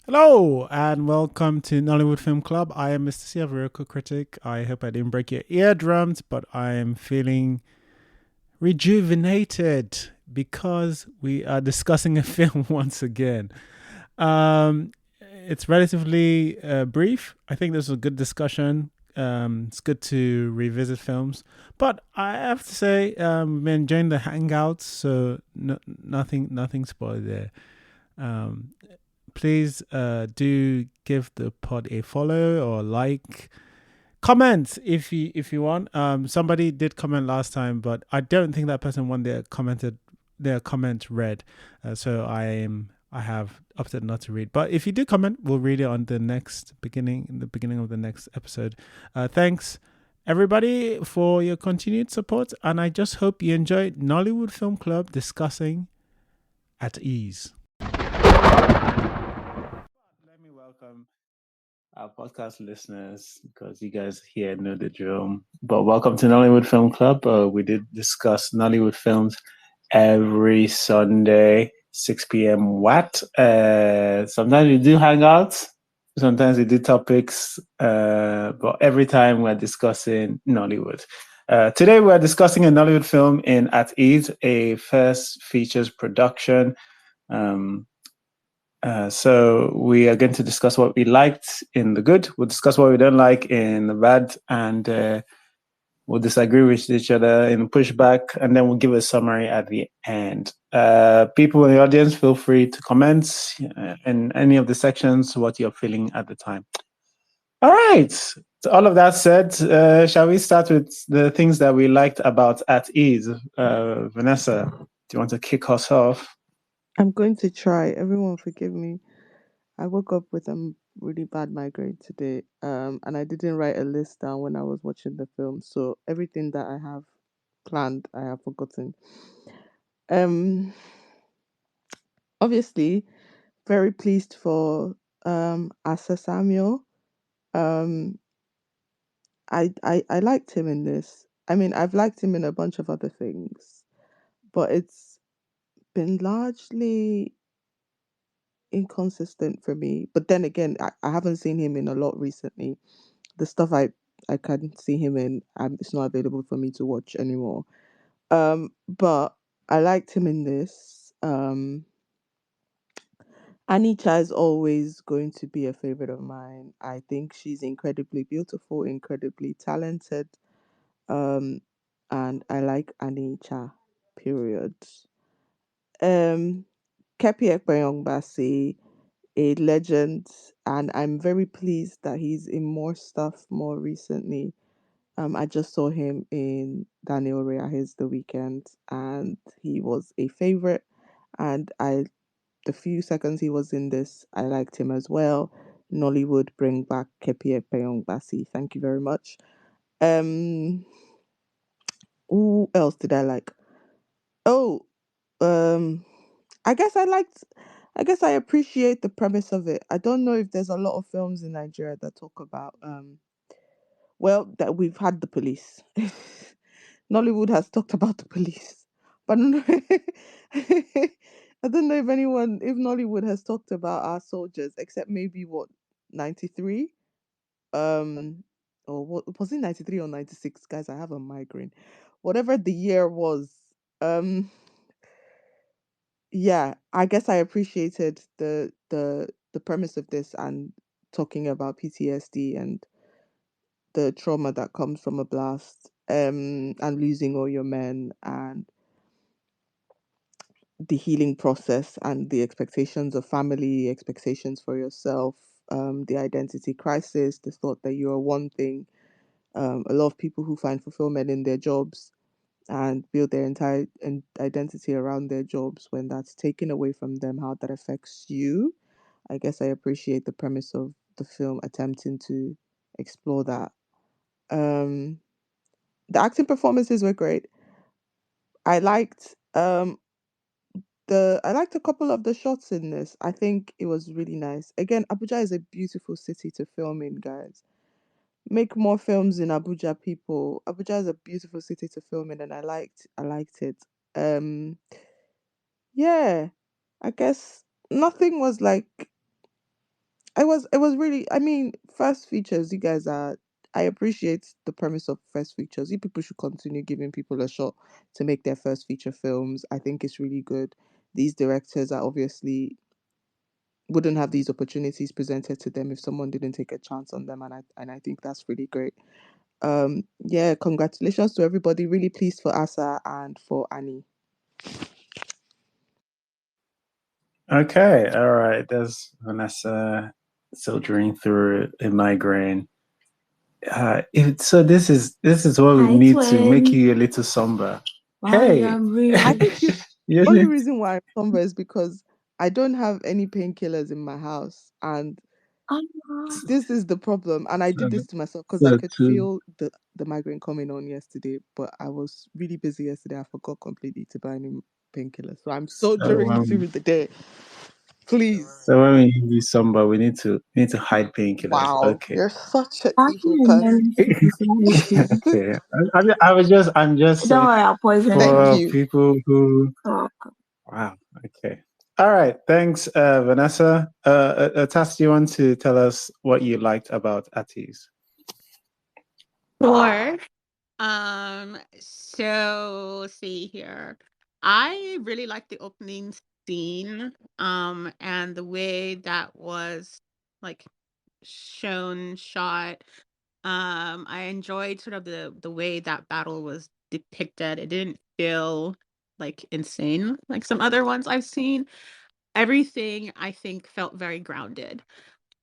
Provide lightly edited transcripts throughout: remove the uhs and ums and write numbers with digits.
Hello and welcome to Nollywood Film Club. I am Mr. C, a lyrical critic. I hope I didn't break your eardrums, but I am feeling rejuvenated because we are discussing a film once again. It's relatively brief. I think this was a good discussion. It's good to revisit films, but I have to say, we've been enjoying the hangouts, so nothing spoiled there. Um, Please do give the pod a follow or like. Comment if you want. Somebody did comment last time, but I don't think that person won their comment read. So I have opted not to read. But if you do comment, we'll read it on the beginning of the next episode. Thanks everybody for your continued support, and I just hope you enjoyed Nollywood Film Club discussing at ease. Let me welcome our podcast listeners because you guys here know the drill. But welcome to Nollywood Film Club. We did discuss Nollywood films every Sunday, 6 p.m. What? Sometimes we do hangouts, sometimes we do topics, but every time we're discussing Nollywood. Today we're discussing a Nollywood film in At Ease, a first features production. So we are going to discuss what we liked in the good. We'll discuss what we don't like in the bad, and we'll disagree with each other in pushback, and then we'll give a summary at the end. People in the audience, feel free to comment in any of the sections what you're feeling at the time. All right. So all of that said, shall we start with the things that we liked about At Ease? Vanessa, do you want to kick us off? I'm going to try. Everyone forgive me. I woke up with a really bad migraine today. And I didn't write a list down when I was watching the film. So everything that I have planned, I have forgotten. Um Obviously, very pleased for Asa Samuel. Um I liked him in this. I mean, I've liked him in a bunch of other things, but it's been largely inconsistent for me. But then again, I haven't seen him in a lot recently. The stuff I can see him in, it's not available for me to watch anymore. But I liked him in this. Anisha is always going to be a favorite of mine. I think she's incredibly beautiful, incredibly talented. Um, and I like Anisha. Period. Um, Kepi Ekpeyongbasi, a legend, and I'm very pleased that he's in more stuff more recently. I just saw him in Daniel Rea's The Weekend, and he was a favorite. And the few seconds he was in this, I liked him as well. Nollywood, bring back Kepi Ekpeyongbasi. Thank you very much. Um, who else did I like? Oh, um, I guess I liked. I guess I appreciate the premise of it. I don't know if there's a lot of films in Nigeria that talk about well, that we've had the police. Nollywood has talked about the police, but no, I don't know if if Nollywood has talked about our soldiers, except maybe what 93, or what was it, 93 or 96? Guys, I have a migraine. Whatever the year was, um, yeah, I guess I appreciated the premise of this and talking about PTSD and the trauma that comes from a blast, and losing all your men, and the healing process and the expectations of family, expectations for yourself, the identity crisis, the thought that you are one thing. A lot of people who find fulfillment in their jobs and build their entire identity around their jobs, when that's taken away from them, how that affects you. I guess I appreciate the premise of the film attempting to explore that. Um, the acting performances were great. I liked I liked a couple of the shots in this. I think it was really nice. Again, Abuja is a beautiful city to film in, guys. Make more films in Abuja, people. Abuja is a beautiful city to film in, and I liked it. Um yeah. I guess nothing was like it was really, I mean, first features, you guys are, I appreciate the premise of first features. You people should continue giving people a shot to make their first feature films. I think it's really good. These directors are obviously wouldn't have these opportunities presented to them if someone didn't take a chance on them, and I think that's really great. Yeah, congratulations to everybody. Really pleased for Asa and for Annie. Okay, all right. There's Vanessa soldiering through a migraine. So this is what we Hi, need to make twin. you a little somber. Wow, Hey, you're I rude. think the you only need reason why I'm somber is because I don't have any painkillers in my house, and Oh, this is the problem. And I did this to myself because I could to feel the migraine coming on yesterday, but I was really busy yesterday. I forgot completely to buy any painkillers, so I'm so soldiering through the day. Please. so when we need somber, we need to hide painkillers. Wow, Okay. you're such an how evil can person. you it's not with you? Okay. I'm just Don't saying worry, I'll poison Thank you. for you. people who Oh, wow. Okay. All right. Thanks, Vanessa. Tass, do you want to tell us what you liked about Atis? Sure. So see here. I really like the opening scene, and the way that was like shown, shot. I enjoyed sort of the way that battle was depicted. It didn't feel like insane like some other ones I've seen. Everything I think felt very grounded.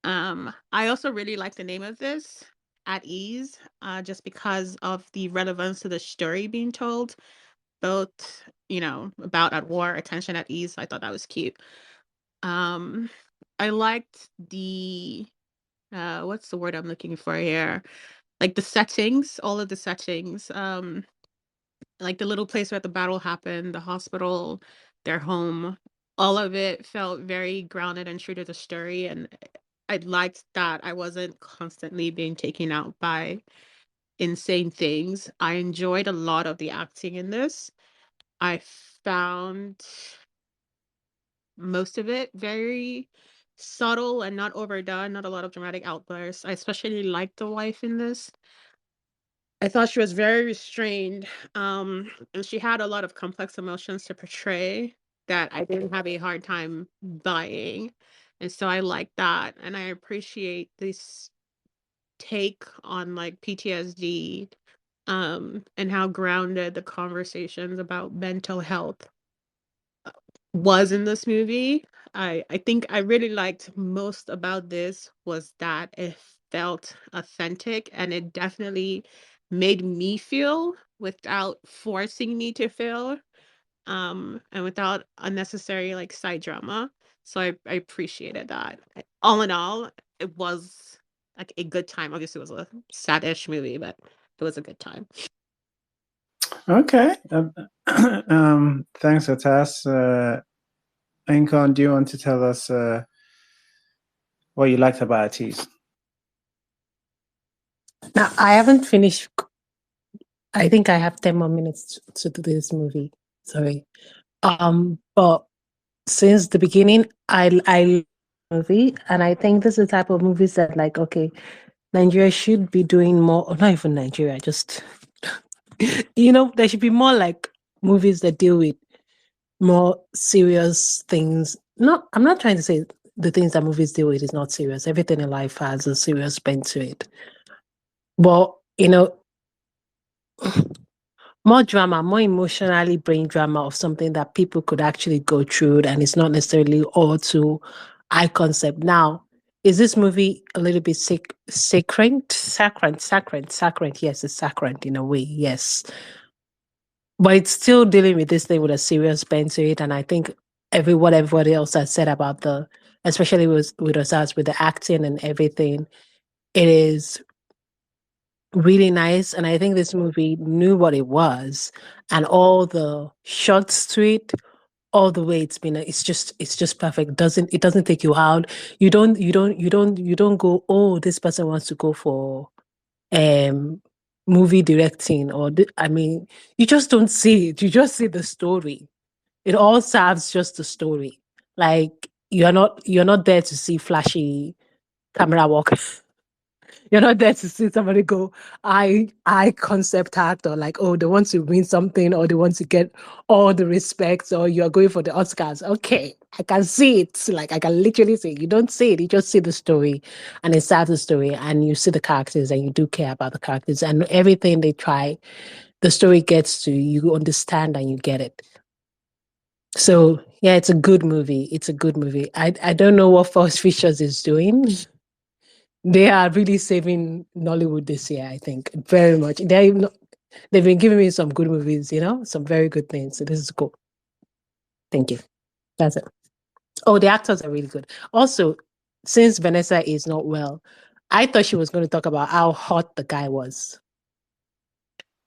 I also really like the name of this, At Ease, just because of the relevance to the story being told, both, about at war, attention at ease. I thought that was cute. Um, I liked the what's the word I'm looking for here? Like the settings, all of the settings. Like the little place where the battle happened, the hospital, their home, all of it felt very grounded and true to the story. And I liked that I wasn't constantly being taken out by insane things. I enjoyed a lot of the acting in this. I found most of it very subtle and not overdone, not a lot of dramatic outbursts. I especially liked the wife in this. I thought she was very restrained, and she had a lot of complex emotions to portray that I didn't have a hard time buying. And so I like that. And I appreciate this take on like PTSD, and how grounded the conversations about mental health was in this movie. I think I really liked most about this was that it felt authentic and it definitely made me feel without forcing me to feel, and without unnecessary like side drama. So I appreciated that. All in all, it was like a good time. Obviously it was a sad-ish movie, but it was a good time. Okay. Thanks, Tass. Incon, do you want to tell us what you liked about Atis? Now, I haven't finished. I think I have 10 more minutes to do this movie. Sorry. But since the beginning, I movie, and I think this is the type of movies that, like, okay, Nigeria should be doing more, or not even Nigeria, just there should be more like movies that deal with more serious things. Not, I'm not trying to say the things that movies deal with is not serious. Everything in life has a serious bent to it. But more drama, more emotionally brain drama of something that people could actually go through, and it's not necessarily all too high concept. Now, is this movie a little bit saccharine? Saccharine. Yes, it's saccharine in a way, yes. But it's still dealing with this thing with a serious bent to it. And I think what everybody else has said about especially with us, with the acting and everything, it is really nice. And I think this movie knew what it was, and all the shots to it, all the way it's just perfect. It doesn't take you out. You don't go, oh, this person wants to go for um movie directing, or I mean, you just don't see it. You just see the story. It all serves just the story. Like, you're not there to see flashy camera work. You're not there to see somebody go, I concept art, or like, oh, they want to win something, or they want to get all the respect, or you're going for the Oscars. Okay, I can see it. Like, I can literally see it. You don't see it, you just see the story, and it's sad the story, and you see the characters, and you do care about the characters, and everything they try, the story gets to you, understand and you get it. So yeah, it's a good movie. It's a good movie. I don't know what False Features is doing. They are really saving Nollywood this year, I think, very much. They've been giving me some good movies, some very good things. So this is cool. Thank you. That's it. Oh, the actors are really good. Also, since Vanessa is not well, I thought she was going to talk about how hot the guy was.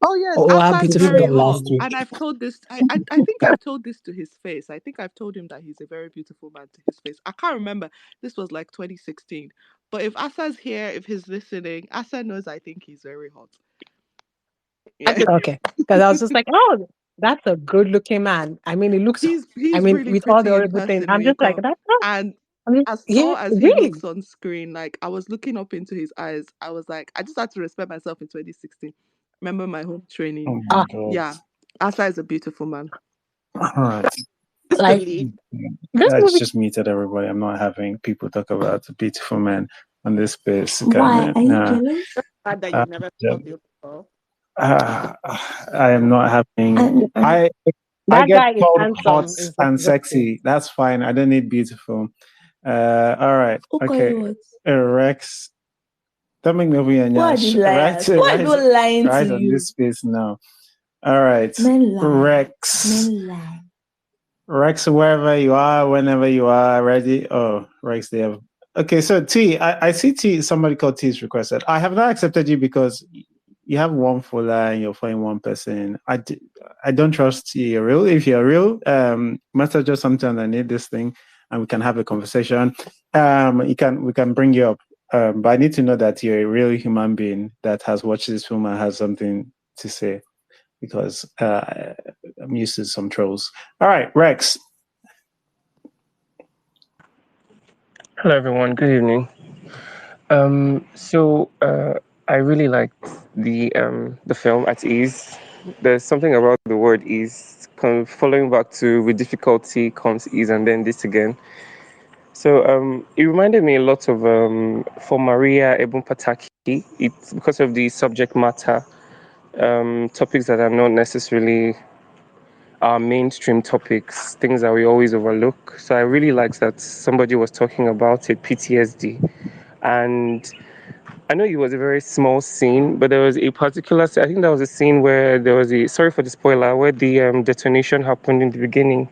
Oh yes, Or how Asa's beautiful very he hot, was. and I've told this. I think I've told this to his face. I think I've told him that he's a very beautiful man to his face. I can't remember. This was like 2016. But if Asa's here, if he's listening, Asa knows I think he's very hot. Yeah, Okay. Because I was just like, oh, that's a good looking man. I mean, it looks, he's really with all the pretty in horrible things, person I'm when you just like, come. that's not, And I'm just, as yeah, tall as he really? looks on screen, like I was looking up into his eyes, I was like, I just had to respect myself in 2016. Remember my home training? Oh my God. Yeah, Asa is a beautiful man. All right. Like, Believe. this It's movie, just muted everybody. I'm not having people talk about the beautiful man on this space. Why? Are you No. jealous? Glad that Uh, you've never felt beautiful. I am not having. And I that get guy is called hot handsome. Is and just cool. sexy. That's fine. I don't need beautiful. All right. okay, Okay. what? Rex. Don't make me be a Why nyash. did liars? Why Right, don't lying right to on you? this space now. All right. Men lie. Rex. Men lie. Rex, wherever you are, whenever you are ready. Oh, Rex, they have. Okay, so T, I see T, somebody called T is requested. I have not accepted you because you have one follower and you're following one person. I don't trust you're real. If you're real, message us sometime. I need this thing and we can have a conversation. We can bring you up. But I need to know that you're a real human being that has watched this film and has something to say because I'm used to some trolls. All right, Rex. Hello, everyone. Good evening. I really liked the film At Ease. There's something about the word ease, following back to with difficulty comes ease, and then this again. So it reminded me a lot of for Maria Ebun Pataki. It's because of the subject matter, topics that are not necessarily our mainstream topics, things that we always overlook. So I really liked that somebody was talking about it, PTSD. And I know it was a very small scene, but there was a particular, I think that was a scene where there was sorry for the spoiler, where the detonation happened in the beginning,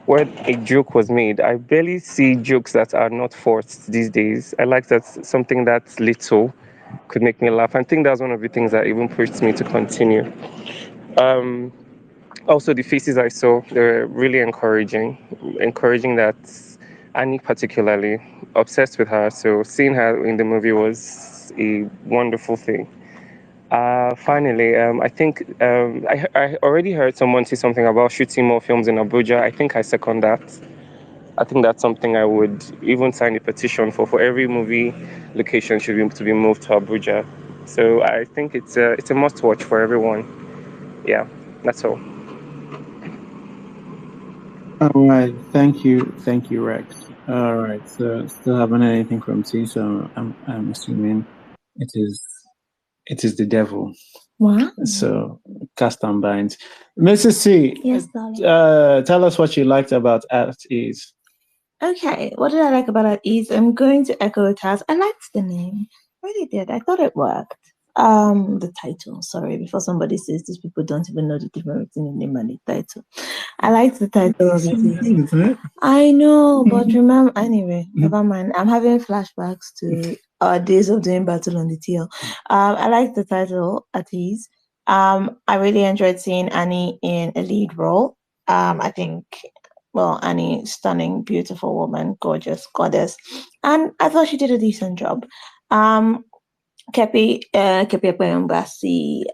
where a joke was made. I barely see jokes that are not forced these days. I like that something that's little could make me laugh. I think that's one of the things that even pushed me to continue. Also, the faces I saw, they were really encouraging that Annie particularly, obsessed with her. So seeing her in the movie was a wonderful thing. Finally, I think I already heard someone say something about shooting more films in Abuja. I think I second that. I think that's something I would even sign a petition for every movie location should be to be moved to Abuja. So I think it's a must watch for everyone. Yeah, that's all. All right, thank you, Rex. All right, so still haven't heard anything from T, so I'm assuming it is the devil. What? So cast and bind. Mrs. T, Yes, darling. tell us what you liked about At Ease. Okay, what did I like about it? I'm going to echo it as I liked the name. I really did. I thought it worked. The title. Sorry, before somebody says these people don't even know the difference between the name and the title. I liked the title of it. I know, but remember anyway. Never mind. I'm having flashbacks to our days of doing Battle on the TL. I like the title At Ease. I really enjoyed seeing Annie in a lead role. I think. Well, Annie, stunning, beautiful woman, gorgeous goddess, and I thought she did a decent job. Kepi Ekpenyambasi,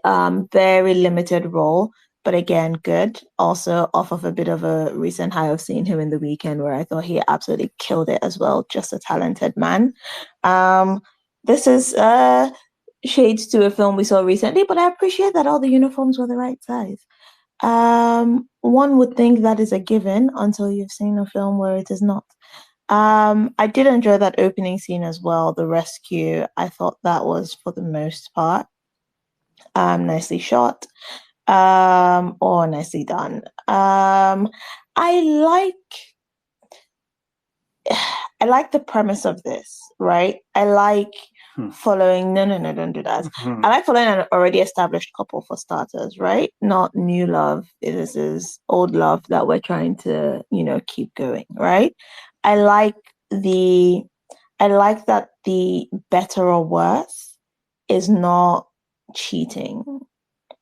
very limited role, but again, good. Also, off of a bit of a recent high of seeing him in the weekend, where I thought he absolutely killed it as well. Just a talented man. This is shades to a film we saw recently, but I appreciate that all the uniforms were the right size. One would think that is a given until you've seen a film where it is not. I did enjoy that opening scene as well, the rescue. I thought that was, for the most part, nicely shot, or nicely done. I like the premise of this, right? I like following. No, don't do that. I like following an already established couple for starters, right? Not new love. This is old love that we're trying to, keep going, right? I like that the better or worse is not cheating,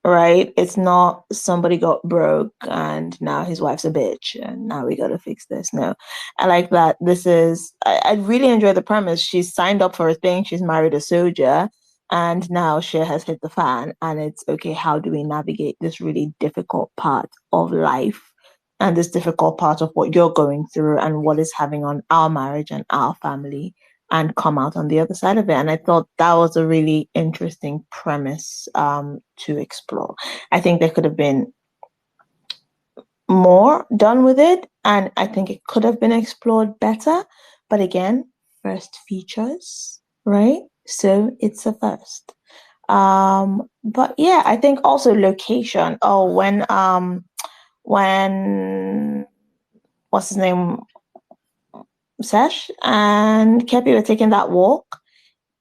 right? It's not somebody got broke and now his wife's a bitch and now we gotta fix this. No, I like that. I really enjoy the premise. She's signed up for a thing. She's married a soldier and now shit has hit the fan and it's okay. How do we navigate this really difficult part of life and this difficult part of what you're going through and what is having on our marriage and our family, and come out on the other side of it? And I thought that was a really interesting premise to explore. I think there could have been more done with it, and I think it could have been explored better. But again, first features, right? So it's a first. But yeah, I think also location. Oh, when what's his name? Sesh and Kepi were taking that walk.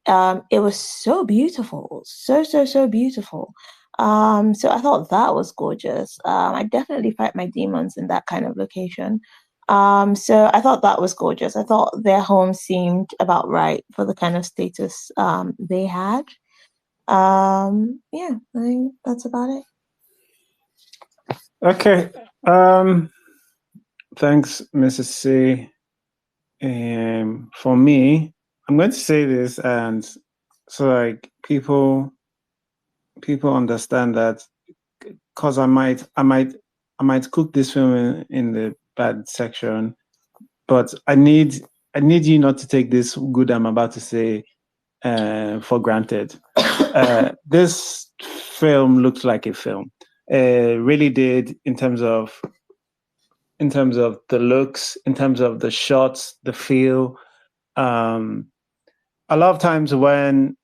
It was so beautiful, so beautiful. So I thought that was gorgeous. I definitely fight my demons in that kind of location. So I thought that was gorgeous. I thought their home seemed about right for the kind of status they had. Yeah, I think that's about it. Okay. Thanks, Mrs. C. For me, I'm going to say this, and so like people understand that, because I might cook this film in the bad section, but I need you not to take this good I'm about to say for granted. This film looks like a film. Really did, in terms of the looks, in terms of the shots, the feel. A lot of times when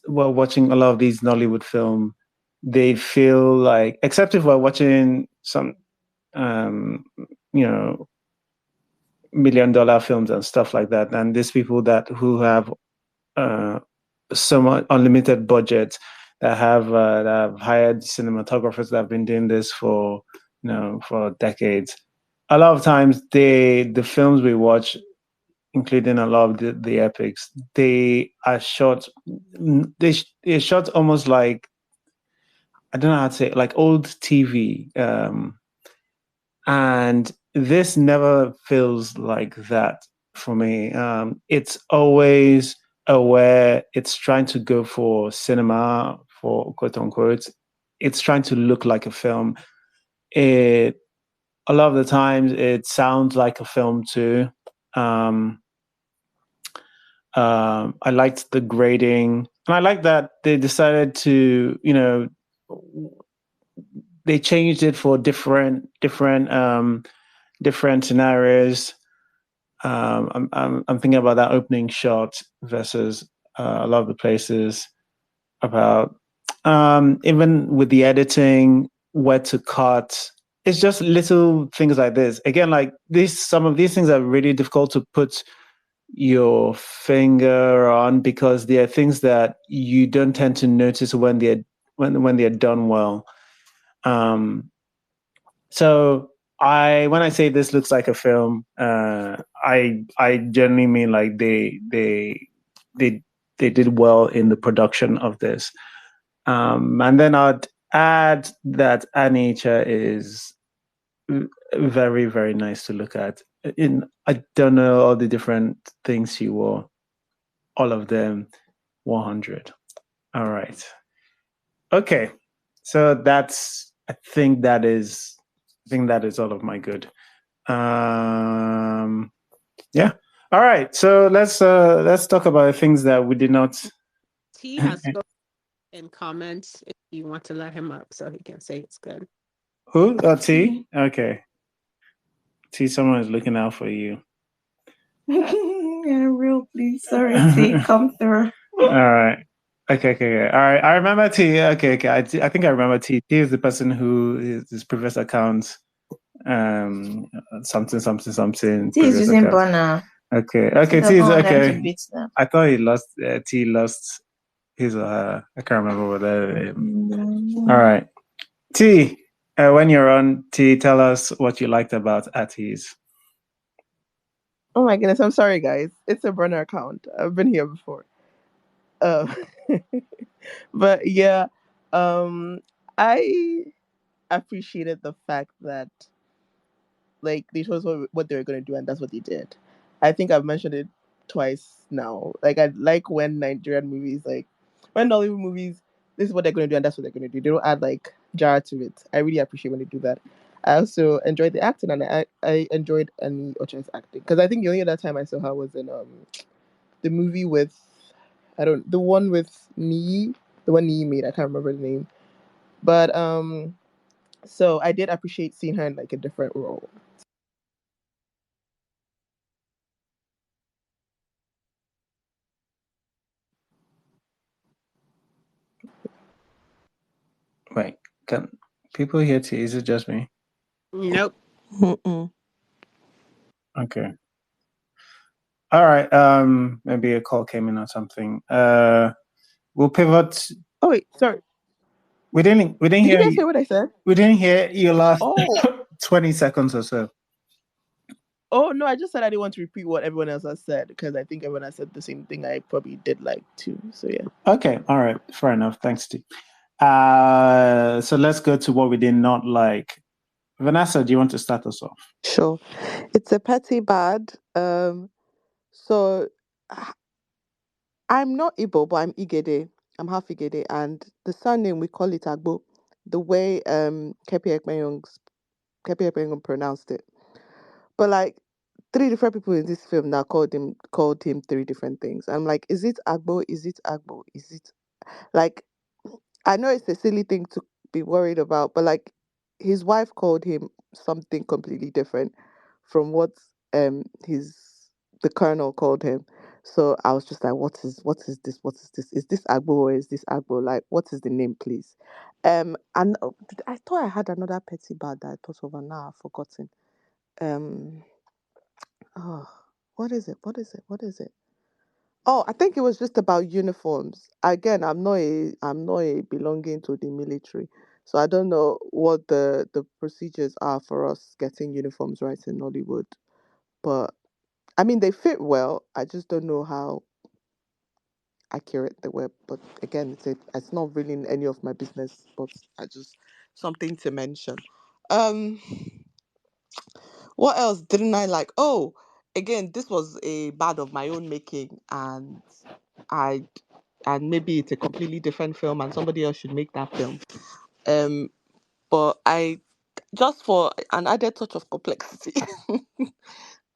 we're watching a lot of these Nollywood films, they feel like, except if we're watching some, $1 million films and stuff like that, and these people who have so much unlimited budget, that have hired cinematographers that have been doing this for decades. A lot of times, the films we watch, including a lot of the epics, they are shot. They're shot almost like, I don't know how to say it, like old TV, and this never feels like that for me. It's always aware. It's trying to go for cinema, for quote unquote. It's trying to look like a film. A lot of the times it sounds like a film too. I liked the grading, and I like that they decided to, they changed it for different scenarios. I'm thinking about that opening shot versus a lot of the places, about even with the editing, where to cut. It's just little things like this. Again, like this, some of these things are really difficult to put your finger on, because they are things that you don't tend to notice when they're done well. So when I say this looks like a film, I generally mean like they did well in the production of this. And then I'd add that Anita is very, very nice to look at. I don't know all the different things she wore. All of them, 100. All right. Okay. So that's I think that is all of my good. Yeah. All right. So let's talk about things that we did not. He has spoken in comments if you want to let him up so he can say it's good. Who? Oh, T? Okay. T, someone is looking out for you. Yeah, real please. Sorry, T, come through. All right. Okay. All right. I remember T. Okay. I think I remember T. T is the person who is his previous account. Something. T is using Burner. Okay. T is okay. I thought he lost. T lost his or her. I can't remember what that. All right. T. When you're on, T, tell us what you liked about At Ease. Oh my goodness, I'm sorry, guys. It's a burner account. I've been here before. But yeah, I appreciated the fact that like they told us what they were going to do, and that's what they did. I think I've mentioned it twice now. Like I like when Nigerian movies, like when Nollywood movies, this is what they're going to do, and that's what they're going to do. They don't add like jar to it. I really appreciate when they do that. I also enjoyed the acting, and I enjoyed Annie Ocha's acting because I think the only other time I saw her was in the movie with the one with Nee, the one Nee made. I can't remember the name, but so I did appreciate seeing her in like a different role. Wait, can people hear T? Is it just me? Nope. Mm-mm. Okay. All right. Maybe a call came in or something. We'll pivot. Oh wait, sorry. We didn't Did hear you guys hear what I said? We didn't hear your last Oh, 20 seconds or so. oh no! I just said I didn't want to repeat what everyone else has said because I think everyone has said the same thing. I probably did like too. So yeah. Okay. All right. Fair enough. Thanks, T. So let's go to what we did not like. Vanessa, do you want to start us off? Sure. It's a petty bad. So I'm not Igbo, but I'm Igede. I'm half Igede, and the surname we call it Agbo. The way Kepi Ekpenyong pronounced it, but like three different people in this film now called him three different things. I'm like, is it Agbo? Is it Agbo? Is it like? I know it's a silly thing to be worried about, but like his wife called him something completely different from what his the colonel called him. So I was just like, what is this? What is this? Is this Agbo or is this Agbo? Like, what is the name, please? And I thought I had another petty bad that I thought of, and now I've forgotten. Um, oh, what is it? What is it? What is it? Oh, I think it was just about uniforms. Again, I'm not a belonging to the military, so I don't know what the procedures are for us getting uniforms right in Nollywood. But I mean, they fit well. I just don't know how accurate they were. But again, it's not really in any of my business. But I just something to mention. Um, what else didn't I like? Oh, again, this was a bad of my own making, and I and maybe it's a completely different film and somebody else should make that film. Um, but I just for an added touch of complexity,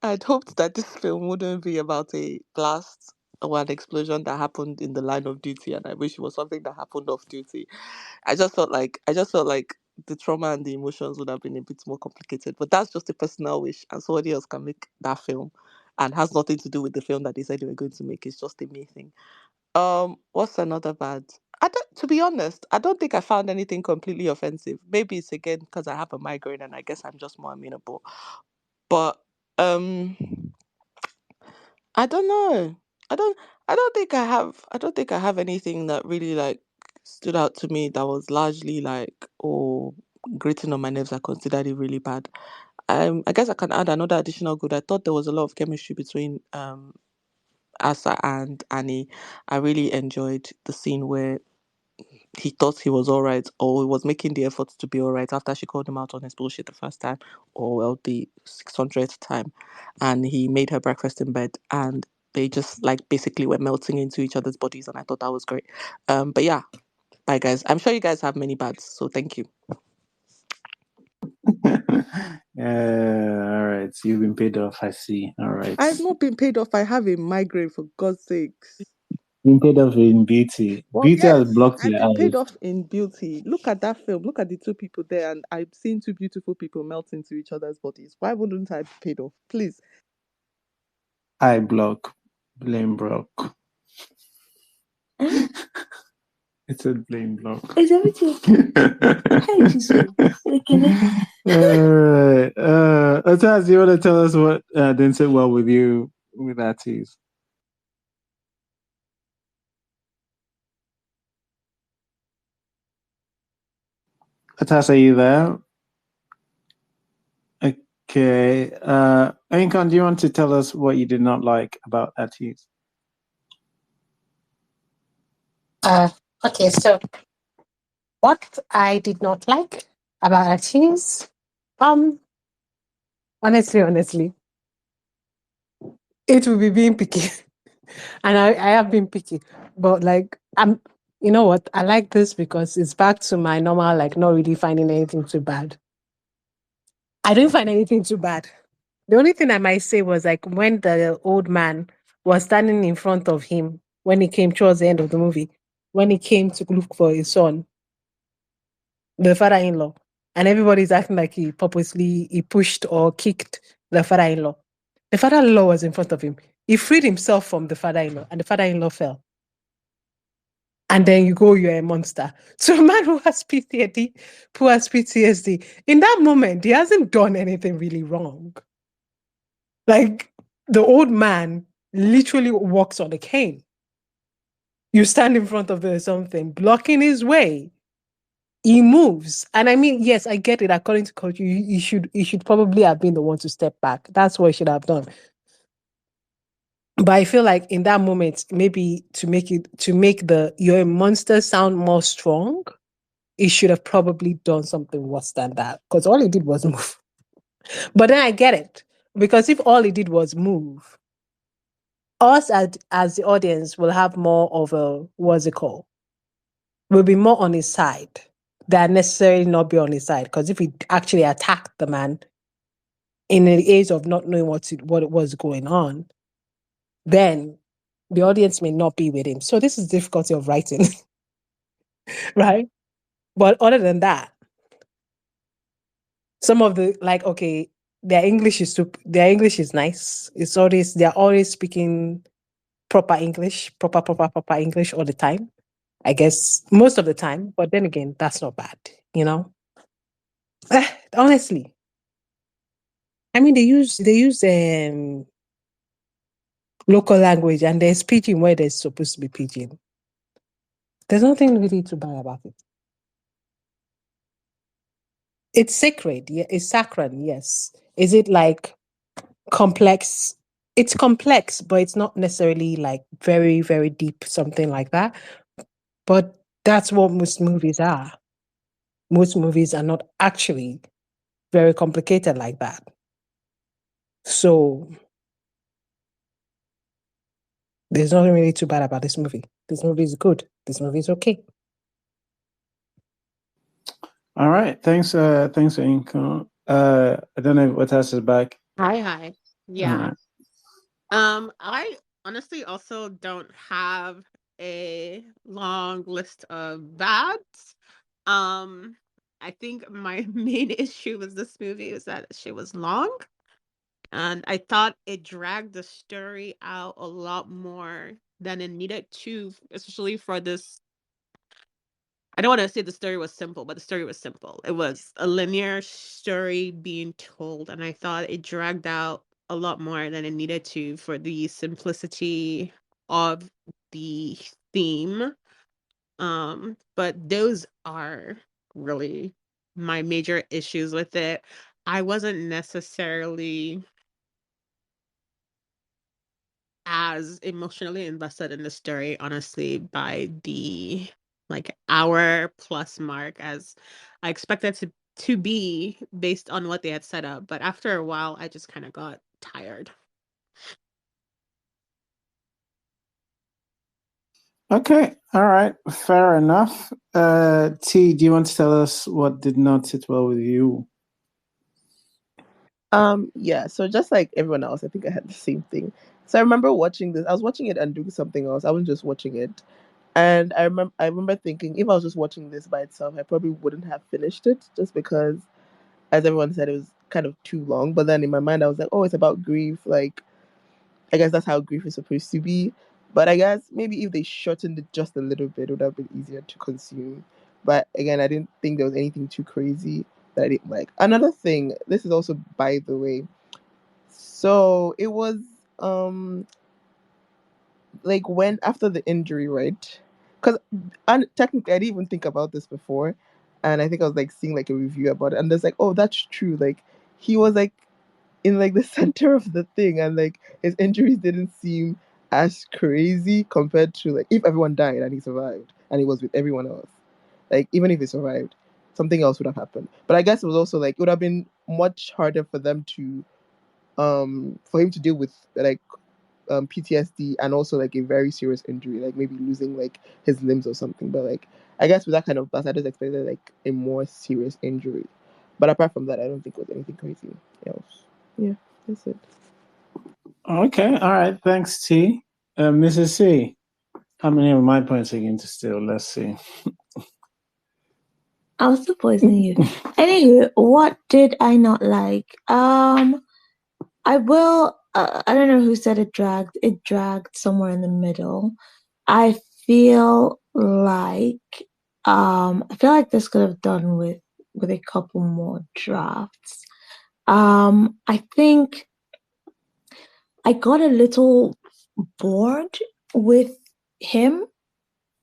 I'd hoped that this film wouldn't be about a blast or an explosion that happened in the line of duty, and I wish it was something that happened off duty. I just felt like the trauma and the emotions would have been a bit more complicated. But that's just a personal wish, and somebody else can make that film, and has nothing to do with the film that they said they were going to make. It's just a me thing. What's another bad? To be honest, I don't think I found anything completely offensive. Maybe it's again because I have a migraine and I guess I'm just more amenable. But um, I don't know. I don't. I don't think I have. I don't think I have anything that really like stood out to me that was largely like grating on my nerves. I considered it really bad. I guess I can add another additional good. I thought there was a lot of chemistry between Asa and Annie. I really enjoyed the scene where he thought he was all right, or he was making the effort to be all right after she called him out on his bullshit the first time, or well, the 600th time, and he made her breakfast in bed, and they just like basically were melting into each other's bodies, and I thought that was great. But yeah, bye guys. I'm sure you guys have many bads, so thank you. All right. You've been paid off, I see. All right. I've not been paid off. I have a migraine, for God's sakes. Been paid off in beauty. Well, Beauty has yes, blocked I've your been paid eyes. off in beauty. Look at that film. Look at the two people there, and I've seen two beautiful people melt into each other's bodies. Why wouldn't I be paid off? Please. Eye block. Blame block. Hmm? It's a blame block. Is everything okay? Hey, Jesus. Okay. Alright. Ataz, you want to tell us what didn't sit well with you with that tease? Ataz, are you there? Okay. Ainkon, do you want to tell us what you did not like about that tease? Okay, so what I did not like about that cheese, honestly, it will be being picky. And I have been picky. But like you know what? I like this because it's back to my normal, like not really finding anything too bad. I didn't find anything too bad. The only thing I might say was like when the old man was standing in front of him when he came towards the end of the movie, when he came to look for his son, the father-in-law, and everybody's acting like he pushed or kicked the father-in-law. The father-in-law was in front of him. He freed himself from the father-in-law, and the father-in-law fell. And then you're a monster. So a man who has PTSD, in that moment, he hasn't done anything really wrong. Like the old man literally walks on a cane. You stand in front of something, blocking his way. He moves. And I mean, yes, I get it. According to culture, you should probably have been the one to step back. That's what he should have done. But I feel like in that moment, maybe to make you're a monster sound more strong, he should have probably done something worse than that. Because all he did was move. But then I get it. Because if all he did was move, us as the audience will have more of a what's it called? Will be more on his side than necessarily not be on his side. Because if he actually attacked the man in the age of not knowing what was going on, then the audience may not be with him. So this is difficulty of writing, right? But other than that, some of the like okay, their English is nice. They're always speaking proper English, proper English all the time. I guess most of the time, but then again, that's not bad, you know. Honestly, I mean they use local language and there's pidgin where there's supposed to be pidgin. There's nothing really too bad about it. It's sacred, yeah. It's saccharine, yes. Is it like complex? It's complex, but it's not necessarily like very, very deep, something like that. But that's what most movies are. Most movies are not actually very complicated like that. So there's nothing really too bad about this movie. This movie is good. This movie is okay. All right. Thanks, Ainkon. I don't know if Ataz is back. Hi. All Yeah. right. I honestly also don't have a long list of bads. I think my main issue with this movie is that she was long, and I thought it dragged the story out a lot more than it needed to, especially for this. I don't want to say the story was simple, but the story was simple. It was a linear story being told, and I thought it dragged out a lot more than it needed to for the simplicity of the theme. But those are really my major issues with it. I wasn't necessarily as emotionally invested in the story, honestly, by the like hour plus mark as I expected to be based on what they had set up. But after a while, I just kind of got tired. Okay. All right. Fair enough. T, do you want to tell us what did not sit well with you? Yeah, so just like everyone else, I think I had the same thing. So I remember watching this. I was watching it and doing something else. I wasn't just watching it. And I remember thinking if I was just watching this by itself, I probably wouldn't have finished it just because, as everyone said, it was kind of too long. But then in my mind I was like, oh, it's about grief. Like, I guess that's how grief is supposed to be. But I guess maybe if they shortened it just a little bit, it would have been easier to consume. But again, I didn't think there was anything too crazy that I didn't like. Another thing, this is also by the way. So it was like when after the injury, right? Because technically I didn't even think about this before, and I think I was like seeing like a review about it, and there's like, oh, that's true. Like he was like in like the center of the thing, and like his injuries didn't seem as crazy compared to like if everyone died and he survived and he was with everyone else. Like even if he survived, something else would have happened. But I guess it was also like it would have been much harder for them to for him to deal with like PTSD and also like a very serious injury, like maybe losing like his limbs or something. But like I guess with that kind of blast, I just expected like a more serious injury. But apart from that, I don't think it was anything crazy else. Yeah, that's it. Okay, all right. Thanks, T. Mrs. C, how many of my points are you going to steal? Let's see. I was still poisoning you. Anywho, what did I not like? I will. I don't know who said it dragged. It dragged somewhere in the middle. I feel like. I feel like this could have done with a couple more drafts. I think I got a little bored with him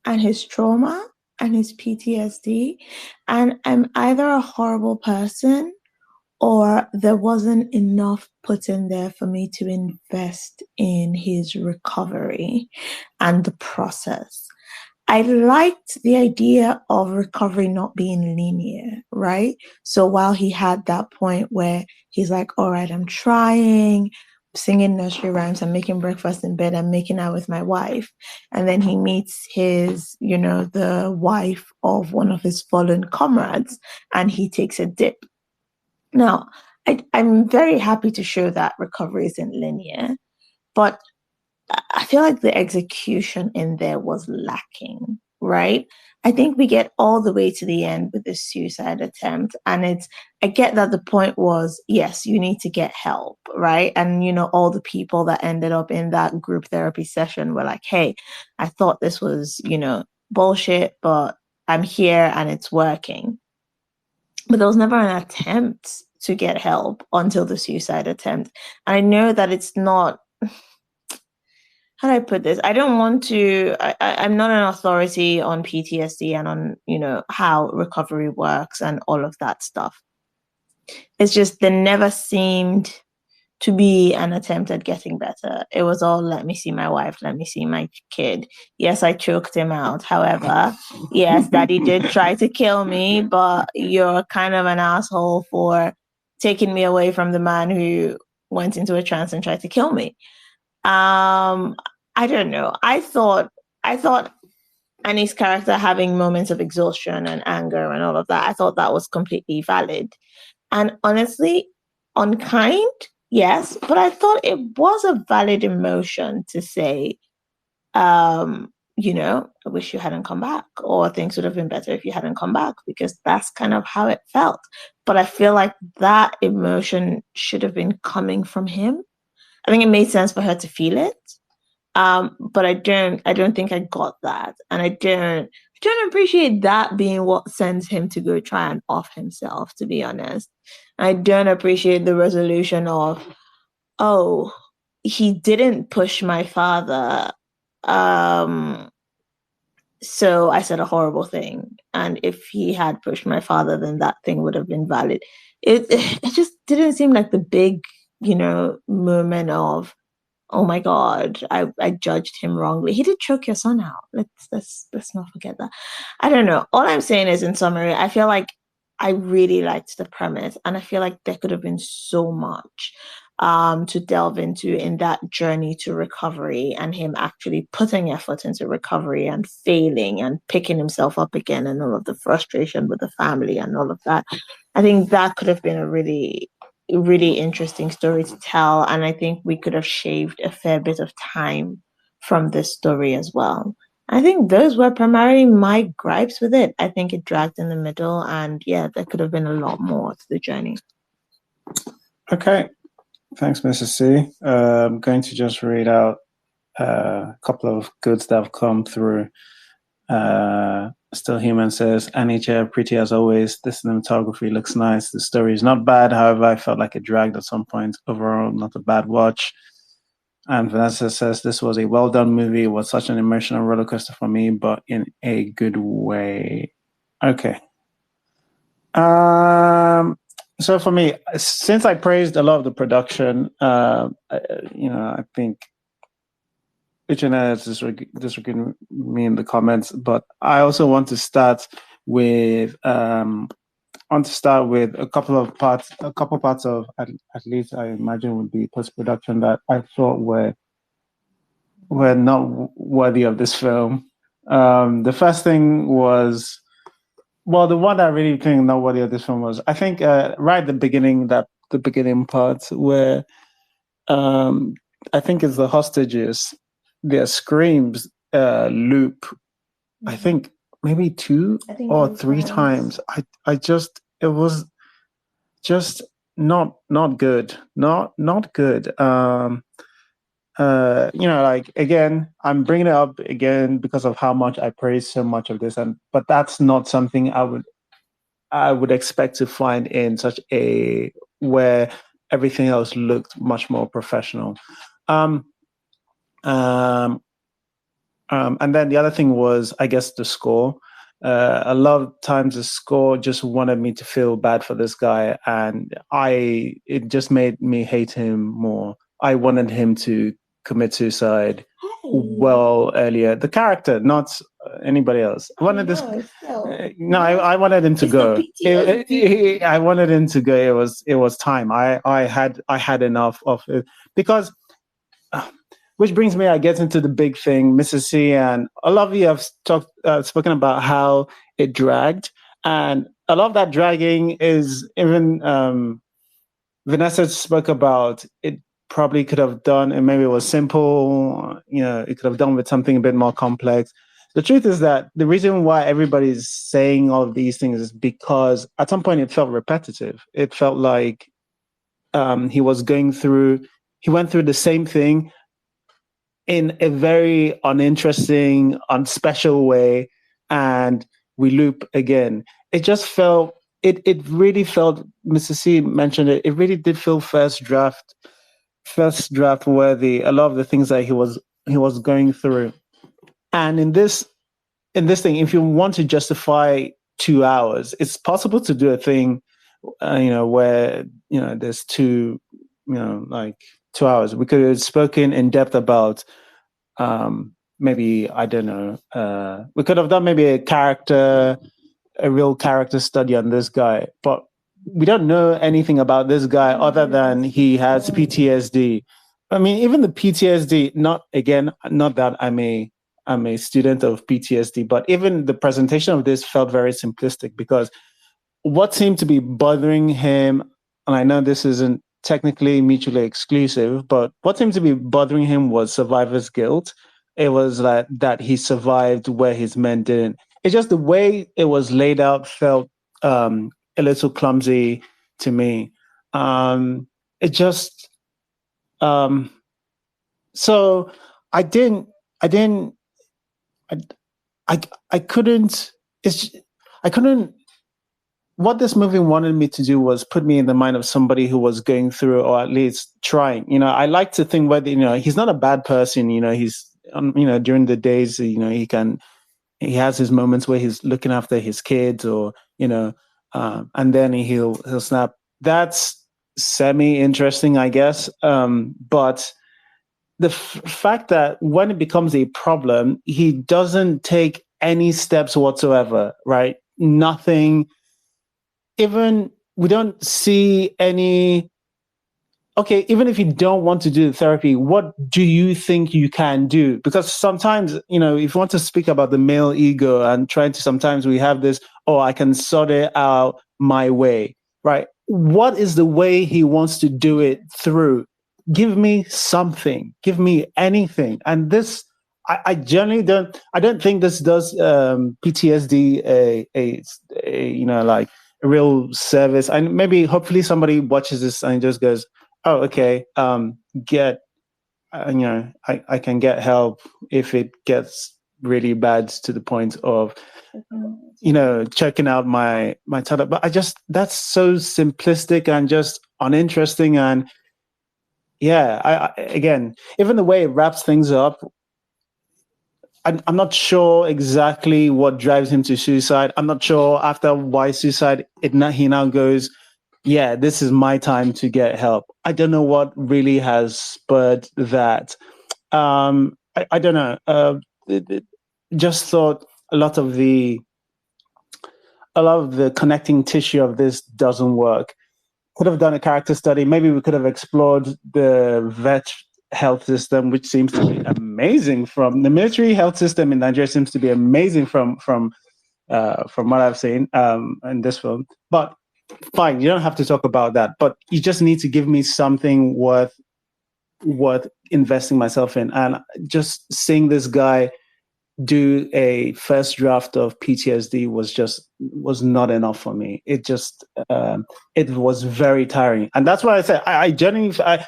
and his trauma and his PTSD, and I'm either a horrible person or there wasn't enough put in there for me to invest in his recovery and the process. I liked the idea of recovery not being linear, right? So while he had that point where he's like, all right, I'm trying, singing nursery rhymes, I'm making breakfast in bed, I'm making out with my wife. And then he meets his, the wife of one of his fallen comrades, and he takes a dip. Now, I'm very happy to show that recovery isn't linear, but I feel like the execution in there was lacking, right? I think we get all the way to the end with the suicide attempt, and I get that the point was, yes, you need to get help, right? And, all the people that ended up in that group therapy session were like, hey, I thought this was, bullshit, but I'm here and it's working. But there was never an attempt to get help until the suicide attempt. And I know that it's not, how do I put this? I don't want to, I'm not an authority on PTSD and on, how recovery works and all of that stuff. It's just there never seemed to be an attempt at getting better. It was all, let me see my wife, let me see my kid. Yes, I choked him out. However, yes, daddy did try to kill me, but you're kind of an asshole for taking me away from the man who went into a trance and tried to kill me. I don't know. I thought Annie's character having moments of exhaustion and anger and all of that, I thought that was completely valid. And honestly, unkind, yes, but I thought it was a valid emotion to say, I wish you hadn't come back, or things would have been better if you hadn't come back, because that's kind of how it felt. But I feel like that emotion should have been coming from him. I think it made sense for her to feel it. But I don't think I got that. And I don't appreciate that being what sends him to go try and off himself, to be honest. I don't appreciate the resolution of, oh, he didn't push my father. So I said a horrible thing. And if he had pushed my father, then that thing would have been valid. It just didn't seem like the big, moment of, oh my God, I judged him wrongly. He did choke your son out. Let's not forget that. I don't know. All I'm saying is, in summary, I feel like I really liked the premise, and I feel like there could have been so much to delve into in that journey to recovery, and him actually putting effort into recovery and failing and picking himself up again, and all of the frustration with the family and all of that. I think that could have been a really really interesting story to tell, and I think we could have shaved a fair bit of time from this story as well. I think those were primarily my gripes with it. I think it dragged in the middle, and yeah, there could have been a lot more to the journey. Okay, thanks, Mrs. C. I'm going to just read out a couple of goods that have come through. Still Human says, NHL, pretty as always. The cinematography looks nice. The story is not bad. However, I felt like it dragged at some point. Overall, not a bad watch. And Vanessa says, this was a well-done movie. It was such an emotional roller coaster for me, but in a good way. Okay. So for me, since I praised a lot of the production, I think Richard has disagreed me in the comments, but I also want to start with a couple of parts of at least I imagine would be post-production that I thought were not worthy of this film. The first thing was, well, the one that I really think not worthy of this film was, I think right at the beginning part where I think it's the hostages, their screams loop, I think maybe 2 or 3 times. It was just not good. Not good. Like, again, I'm bringing it up again because of how much I praise so much of this, but that's not something I would expect to find in such a where everything else looked much more professional. And then the other thing was, I guess, the score. A lot of times the score just wanted me to feel bad for this guy, and it just made me hate him more. I wanted him to commit suicide well earlier. The character, not anybody else. I wanted I wanted him to go. I wanted him to go. It was time. I had enough of it because. Which brings me, I guess, into the big thing, Mrs. C, and a lot of you have spoken about how it dragged, and a lot of that dragging is even Vanessa spoke about it. Probably could have done, and maybe it was simple. It could have done with something a bit more complex. The truth is that the reason why everybody's saying all of these things is because at some point it felt repetitive. It felt like he went through the same thing in a very uninteresting, unspecial way, and we loop again. It just felt, it really felt, Mr. C mentioned it, it really did feel first draft worthy, a lot of the things that he was going through. And in this thing, if you want to justify 2 hours, it's possible to do a thing, where, there's 2, like 2 hours. We could have spoken in depth about, maybe, I don't know, we could have done maybe a real character study on this guy, but we don't know anything about this guy other than he has PTSD. I mean, even the PTSD, not that I'm a student of PTSD, but even the presentation of this felt very simplistic because what seemed to be bothering him, and I know this isn't technically mutually exclusive, but what seemed to be bothering him was survivor's guilt. It was that he survived where his men didn't. It's just the way it was laid out felt a little clumsy to me. It just so I couldn't. What this movie wanted me to do was put me in the mind of somebody who was going through, or at least trying. I like to think whether, he's not a bad person. He's, during the days, he has his moments where he's looking after his kids, or, and then he'll snap. That's semi-interesting, I guess. But the fact that when it becomes a problem, he doesn't take any steps whatsoever, right? Nothing. Even we don't see any. Okay, even if you don't want to do the therapy, what do you think you can do? Because sometimes, if you want to speak about the male ego and trying to, sometimes we have this, I can sort it out my way, right? what is the way he wants to do it through? Give me something. Give me anything. And this, I generally don't. I don't think this does PTSD you know, like a real service. And maybe hopefully somebody watches this and just goes, oh, okay, get you know, I can get help if it gets really bad to the point of, you know, checking out my toilet. But that's so simplistic and just uninteresting. And yeah, again, even the way it wraps things up, I'm not sure exactly what drives him to suicide. I'm not sure after why suicide, he now goes, yeah, this is my time to get help. I don't know what really has spurred that. I don't know. Just thought a lot of the connecting tissue of this doesn't work. Could have done a character study. Maybe we could have explored the vet health system, which seems to be amazing. From the military health system in Nigeria seems to be amazing from what I've seen in this film. But fine, you don't have to talk about that. But you just need to give me something worth investing myself in. And just seeing this guy do a first draft of PTSD was not enough for me. It just it was very tiring, and that's why I said I genuinely, I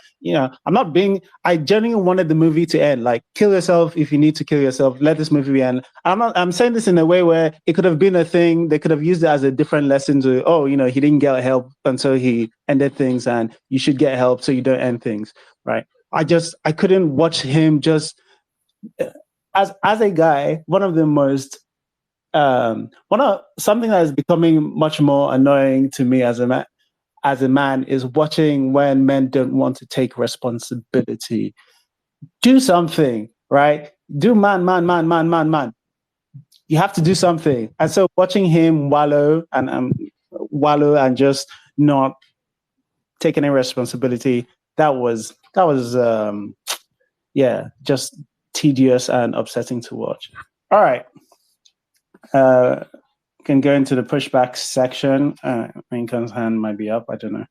genuinely wanted the movie to end. Like, kill yourself if you need to kill yourself. Let this movie end. I'm saying this in a way where it could have been a thing. They could have used it as a different lesson to, oh, you know, he didn't get help, and so he ended things, and you should get help so you don't end things, right? I couldn't watch him just. As a guy, one of the most something that is becoming much more annoying to me as a man is watching when men don't want to take responsibility. Do something, right? Do man. You have to do something. And so watching him wallow and just not taking any responsibility, that was just tedious and upsetting to watch. All right. Can go into the pushback section. Lincoln's hand might be up. I don't know.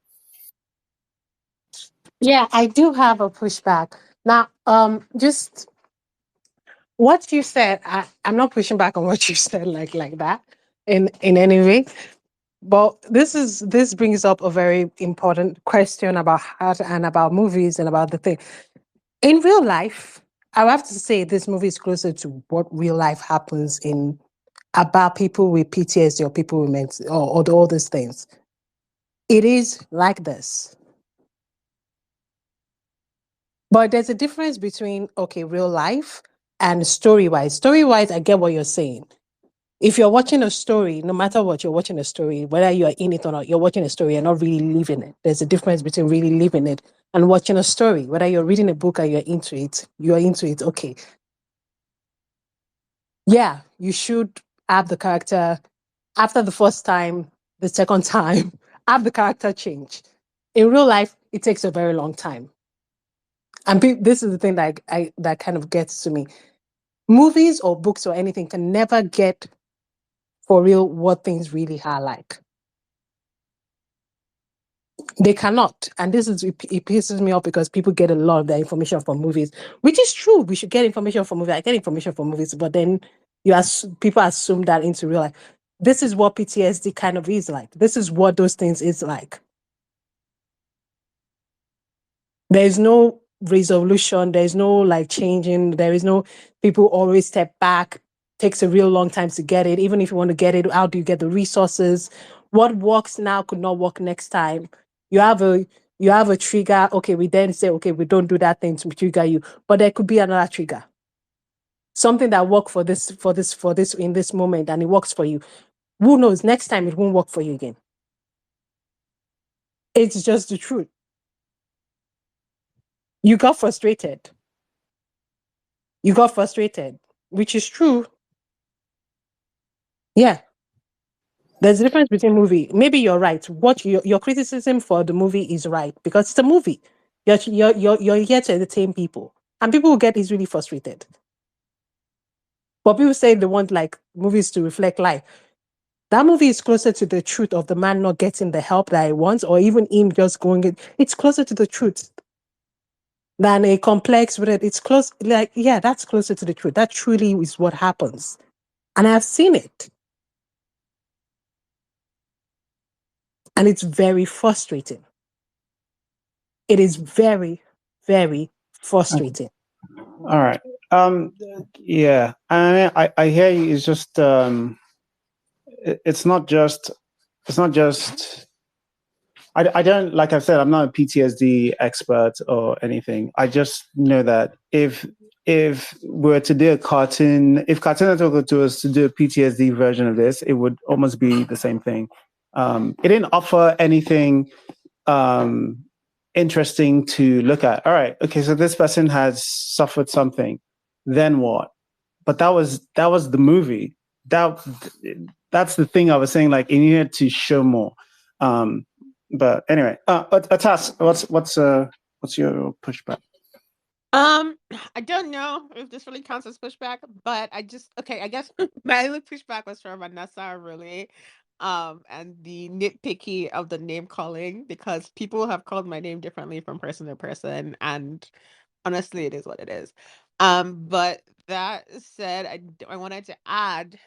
Yeah, I do have a pushback. Now, just what you said, I'm not pushing back on what you said like that in any way. But this brings up a very important question about art and about movies and about the thing. In real life, I have to say this movie is closer to what real life happens in about people with PTSD or people with mental or all these things. It is like this. But there's a difference between, okay, real life and story-wise. Story-wise, I get what you're saying. If you're watching a story, no matter what, you're watching a story, whether you're in it or not, you're watching a story, you're not really living it. There's a difference between really living it and watching a story. Whether you're reading a book or you're into it, okay. Yeah, you should have the character, after the first time, the second time, have the character change. In real life, it takes a very long time. And this is the thing that kind of gets to me. Movies or books or anything can never get for real what things really are like. They cannot. And it pisses me off because people get a lot of their information from movies, which is true. We should get information from movies. I get information from movies, but then people assume that into real life. This is what PTSD kind of is like. This is what those things is like. There is no resolution. There is no like changing. There is no people always step back. Takes a real long time to get it. Even if you want to get it, how do you get the resources? What works now could not work next time. You have a trigger. Okay, we then say, okay, we don't do that thing to trigger you, but there could be another trigger. Something that worked for this in this moment, and it works for you. Who knows? Next time it won't work for you again. It's just the truth. You got frustrated. Which is true. Yeah. There's a difference between movie. Maybe you're right. What your criticism for the movie is right because it's a movie. You're here to entertain people, and people will get easily frustrated. But people say they want like movies to reflect life. That movie is closer to the truth of the man not getting the help that he wants, or even him just going it. It's closer to the truth than a complex with it. It's close, like, yeah, that's closer to the truth. That truly is what happens. And I've seen it. And it's very frustrating. It is very, very frustrating. All right. Yeah. I hear you. It's just it's not just I don't, like I've said, I'm not a PTSD expert or anything. I just know that if we're to do a cartoon, if Cartoon Network were to us to do a PTSD version of this, it would almost be the same thing. It didn't offer anything interesting to look at. All right, okay, so this person has suffered something. Then what? But that was the movie. That's the thing I was saying. Like, you needed to show more. But anyway, Atas, what's your pushback? I don't know if this really counts as pushback, but I guess my only pushback was from Vanessa, really. And the nitpicky of the name calling, because people have called my name differently from person to person, and honestly, it is what it is. But that said, I wanted to add,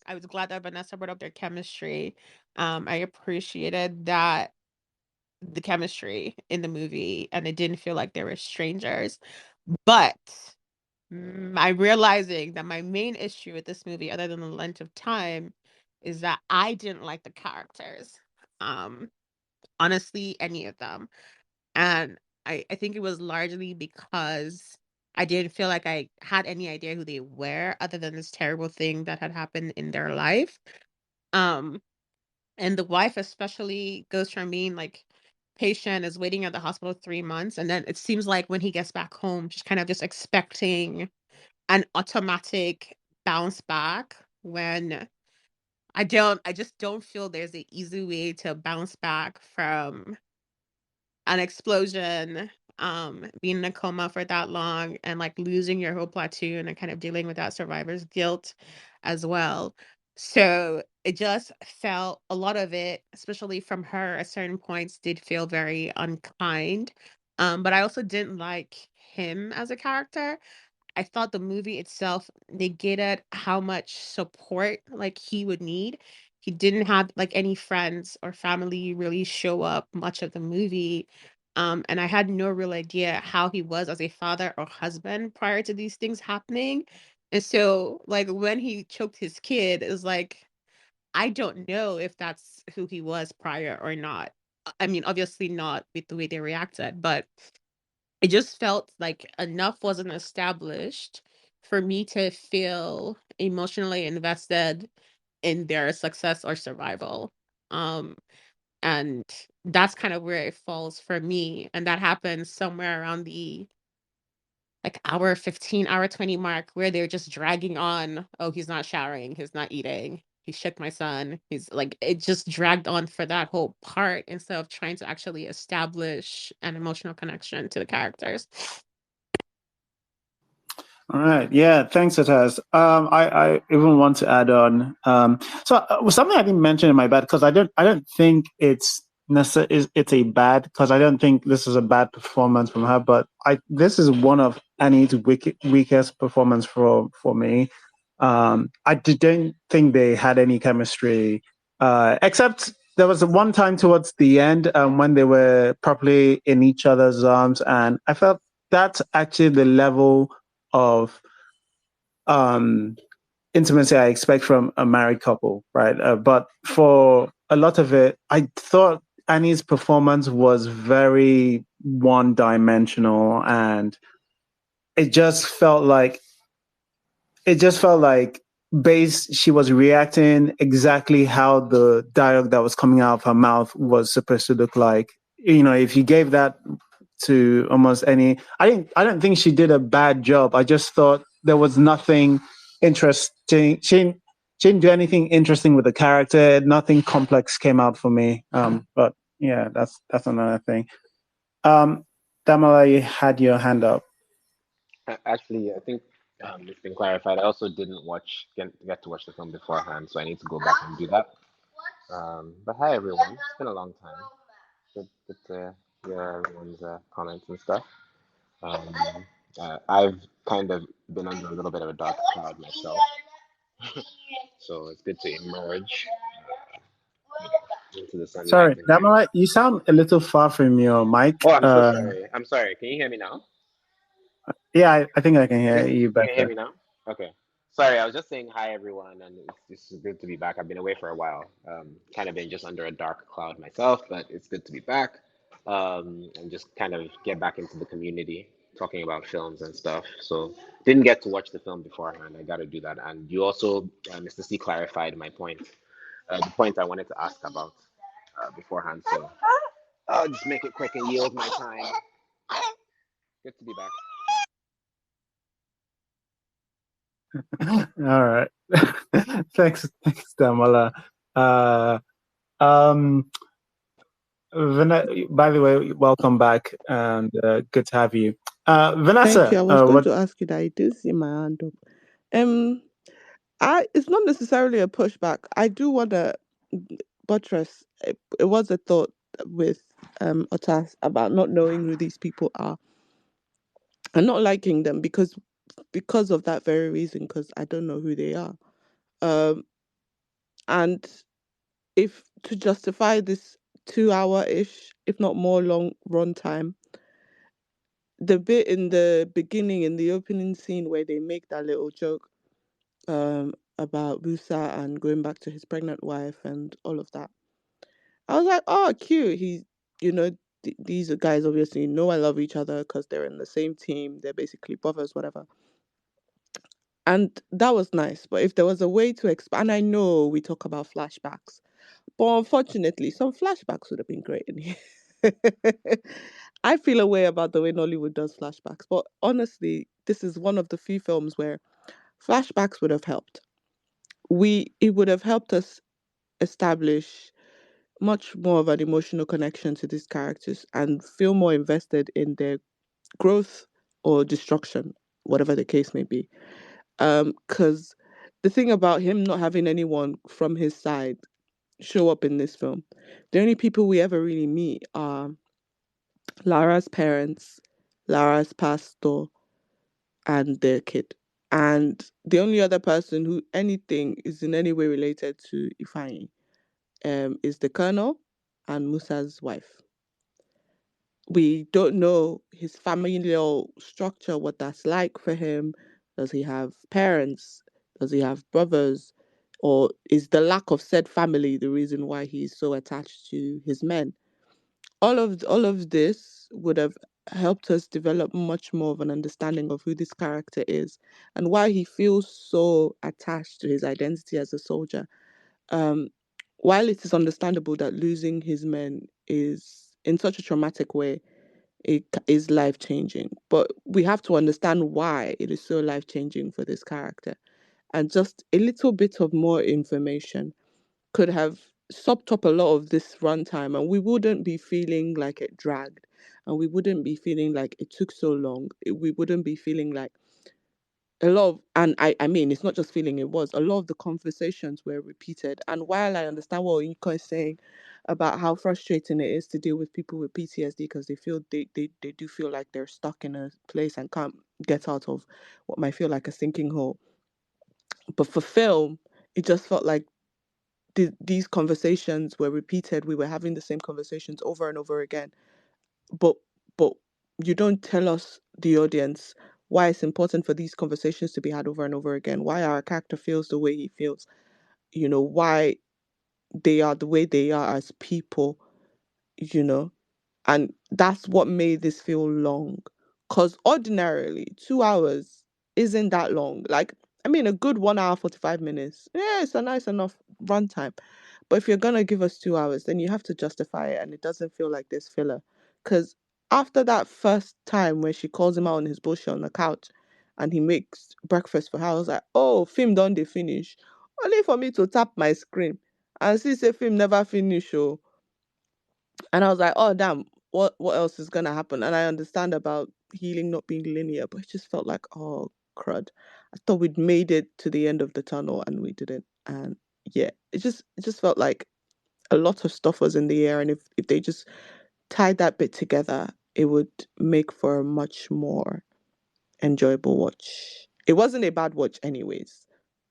I was glad that Vanessa brought up their chemistry. I appreciated that the chemistry in the movie, and it didn't feel like they were strangers. But I'm realizing that my main issue with this movie, other than the length of time, is that I didn't like the characters. Um, Honestly, any of them. And I think it was largely because I didn't feel like I had any idea who they were, other than this terrible thing that had happened in their life. Um, and the wife especially goes from being like patient, is waiting at the hospital 3 months, and then it seems like when he gets back home, she's kind of just expecting an automatic bounce back, when I just don't feel there's an easy way to bounce back from an explosion, being in a coma for that long, and like losing your whole platoon, and kind of dealing with that survivor's guilt as well. So it just felt, a lot of it, especially from her at certain points, did feel very unkind. But I also didn't like him as a character. I thought the movie itself negated how much support like he would need. He didn't have like any friends or family really show up much of the movie. And I had no real idea how he was as a father or husband prior to these things happening. And so like when he choked his kid, is like, I don't know if that's who he was prior or not. I mean, obviously not with the way they reacted, but it just felt like enough wasn't established for me to feel emotionally invested in their success or survival. Um, and that's kind of where it falls for me. And that happens somewhere around the like hour 15, hour 20 mark, where they're just dragging on. Oh, he's not showering, he's not eating, he shook my son. He's like, it just dragged on for that whole part instead of trying to actually establish an emotional connection to the characters. All right. Yeah. Thanks, Ataz. I even want to add on. Something I didn't mention in my bad, because I don't think it's necessarily it's a bad, because I don't think this is a bad performance from her. But this is one of Annie's weakest performance for me. I didn't think they had any chemistry, except there was one time towards the end when they were properly in each other's arms, and I felt that's actually the level of intimacy I expect from a married couple, right? But for a lot of it, I thought Annie's performance was very one-dimensional, and it just felt like she was reacting exactly how the dialogue that was coming out of her mouth was supposed to look like. You know, if you gave that to almost any, I don't think she did a bad job. I just thought there was nothing interesting. She didn't do anything interesting with the character. Nothing complex came out for me. But yeah, that's another thing. Damala, you had your hand up. Actually, I think it's been clarified. I also didn't get to watch the film beforehand, so I need to go back and do that. But hi everyone, it's been a long time. Good to hear everyone's comments and stuff. Um, I've kind of been under a little bit of a dark cloud myself, so it's good to emerge into the sunlight Sorry, and kind of. Damala, you sound a little far from your mic. Oh, I'm so sorry. I'm sorry. Can you hear me now? Yeah, I think I can hear Can you you hear better. me now? Okay. Sorry, I was just saying hi everyone, and it's good to be back. I've been away for a while. Kind of been just under a dark cloud myself, but it's good to be back. And just kind of get back into the community, talking about films and stuff. So didn't get to watch the film beforehand. I got to do that. And you also, Mr. C, clarified my point, the point I wanted to ask about beforehand. So I'll just make it quick and yield my time. Good to be back. All right. Thanks, Damala. Um, by the way, welcome back and good to have you. Thank Vanessa, you. I was going what? to ask you that. I do see my hand up. It's not necessarily a pushback. I do want to buttress. It was a thought with Otas about not knowing who these people are and not liking them because of that very reason, because I don't know who they are. And if to justify this 2 hour ish, if not more long run time, the bit in the beginning in the opening scene where they make that little joke about Musa and going back to his pregnant wife and all of that, I was like, oh, cute. You know, these guys obviously know and love each other because they're in the same team. They're basically brothers, whatever. And that was nice. But if there was a way to expand, I know we talk about flashbacks, but unfortunately, some flashbacks would have been great in here. I feel a way about the way Nollywood does flashbacks, but honestly, this is one of the few films where flashbacks would have helped. It would have helped us establish much more of an emotional connection to these characters and feel more invested in their growth or destruction, whatever the case may be. Because the thing about him not having anyone from his side show up in this film, the only people we ever really meet are Lara's parents, Lara's pastor, and their kid. And the only other person who anything is in any way related to Ifeanyi is the colonel and Musa's wife. We don't know his familial structure, what that's like for him. Does he have parents? Does he have brothers? Or is the lack of said family the reason why he's so attached to his men? All of this would have helped us develop much more of an understanding of who this character is and why he feels so attached to his identity as a soldier. Um, while it is understandable that losing his men is in such a traumatic way, it is life changing. But we have to understand why it is so life changing for this character. And just a little bit of more information could have sopped up a lot of this runtime, and we wouldn't be feeling like it dragged, and we wouldn't be feeling like it took so long. We wouldn't be feeling like a lot of, and I mean, it's not just feeling, it was a lot of the conversations were repeated. And while I understand what Inko is saying about how frustrating it is to deal with people with PTSD because they do feel like they're stuck in a place and can't get out of what might feel like a sinking hole. But for film, it just felt like these conversations were repeated. We were having the same conversations over and over again. But but you don't tell us, the audience, why it's important for these conversations to be had over and over again. Why our character feels the way he feels. Why they are the way they are as people. You know, and that's what made this feel long. Because ordinarily, 2 hours isn't that long. Like, I mean, a good 1 hour, 45 minutes. Yeah, it's a nice enough runtime. But if you're going to give us 2 hours, then you have to justify it. And it doesn't feel like there's filler. Because after that first time where she calls him out on his bullshit on the couch and he makes breakfast for her, I was like, oh, film done they finish. Only for me to tap my screen and see say film never finish. Oh. And I was like, oh damn, what else is gonna happen? And I understand about healing not being linear, but it just felt like, oh crud. I thought we'd made it to the end of the tunnel and we didn't. And yeah, it just felt like a lot of stuff was in the air, and if they just tied that bit together, it would make for a much more enjoyable watch. It wasn't a bad watch, anyways,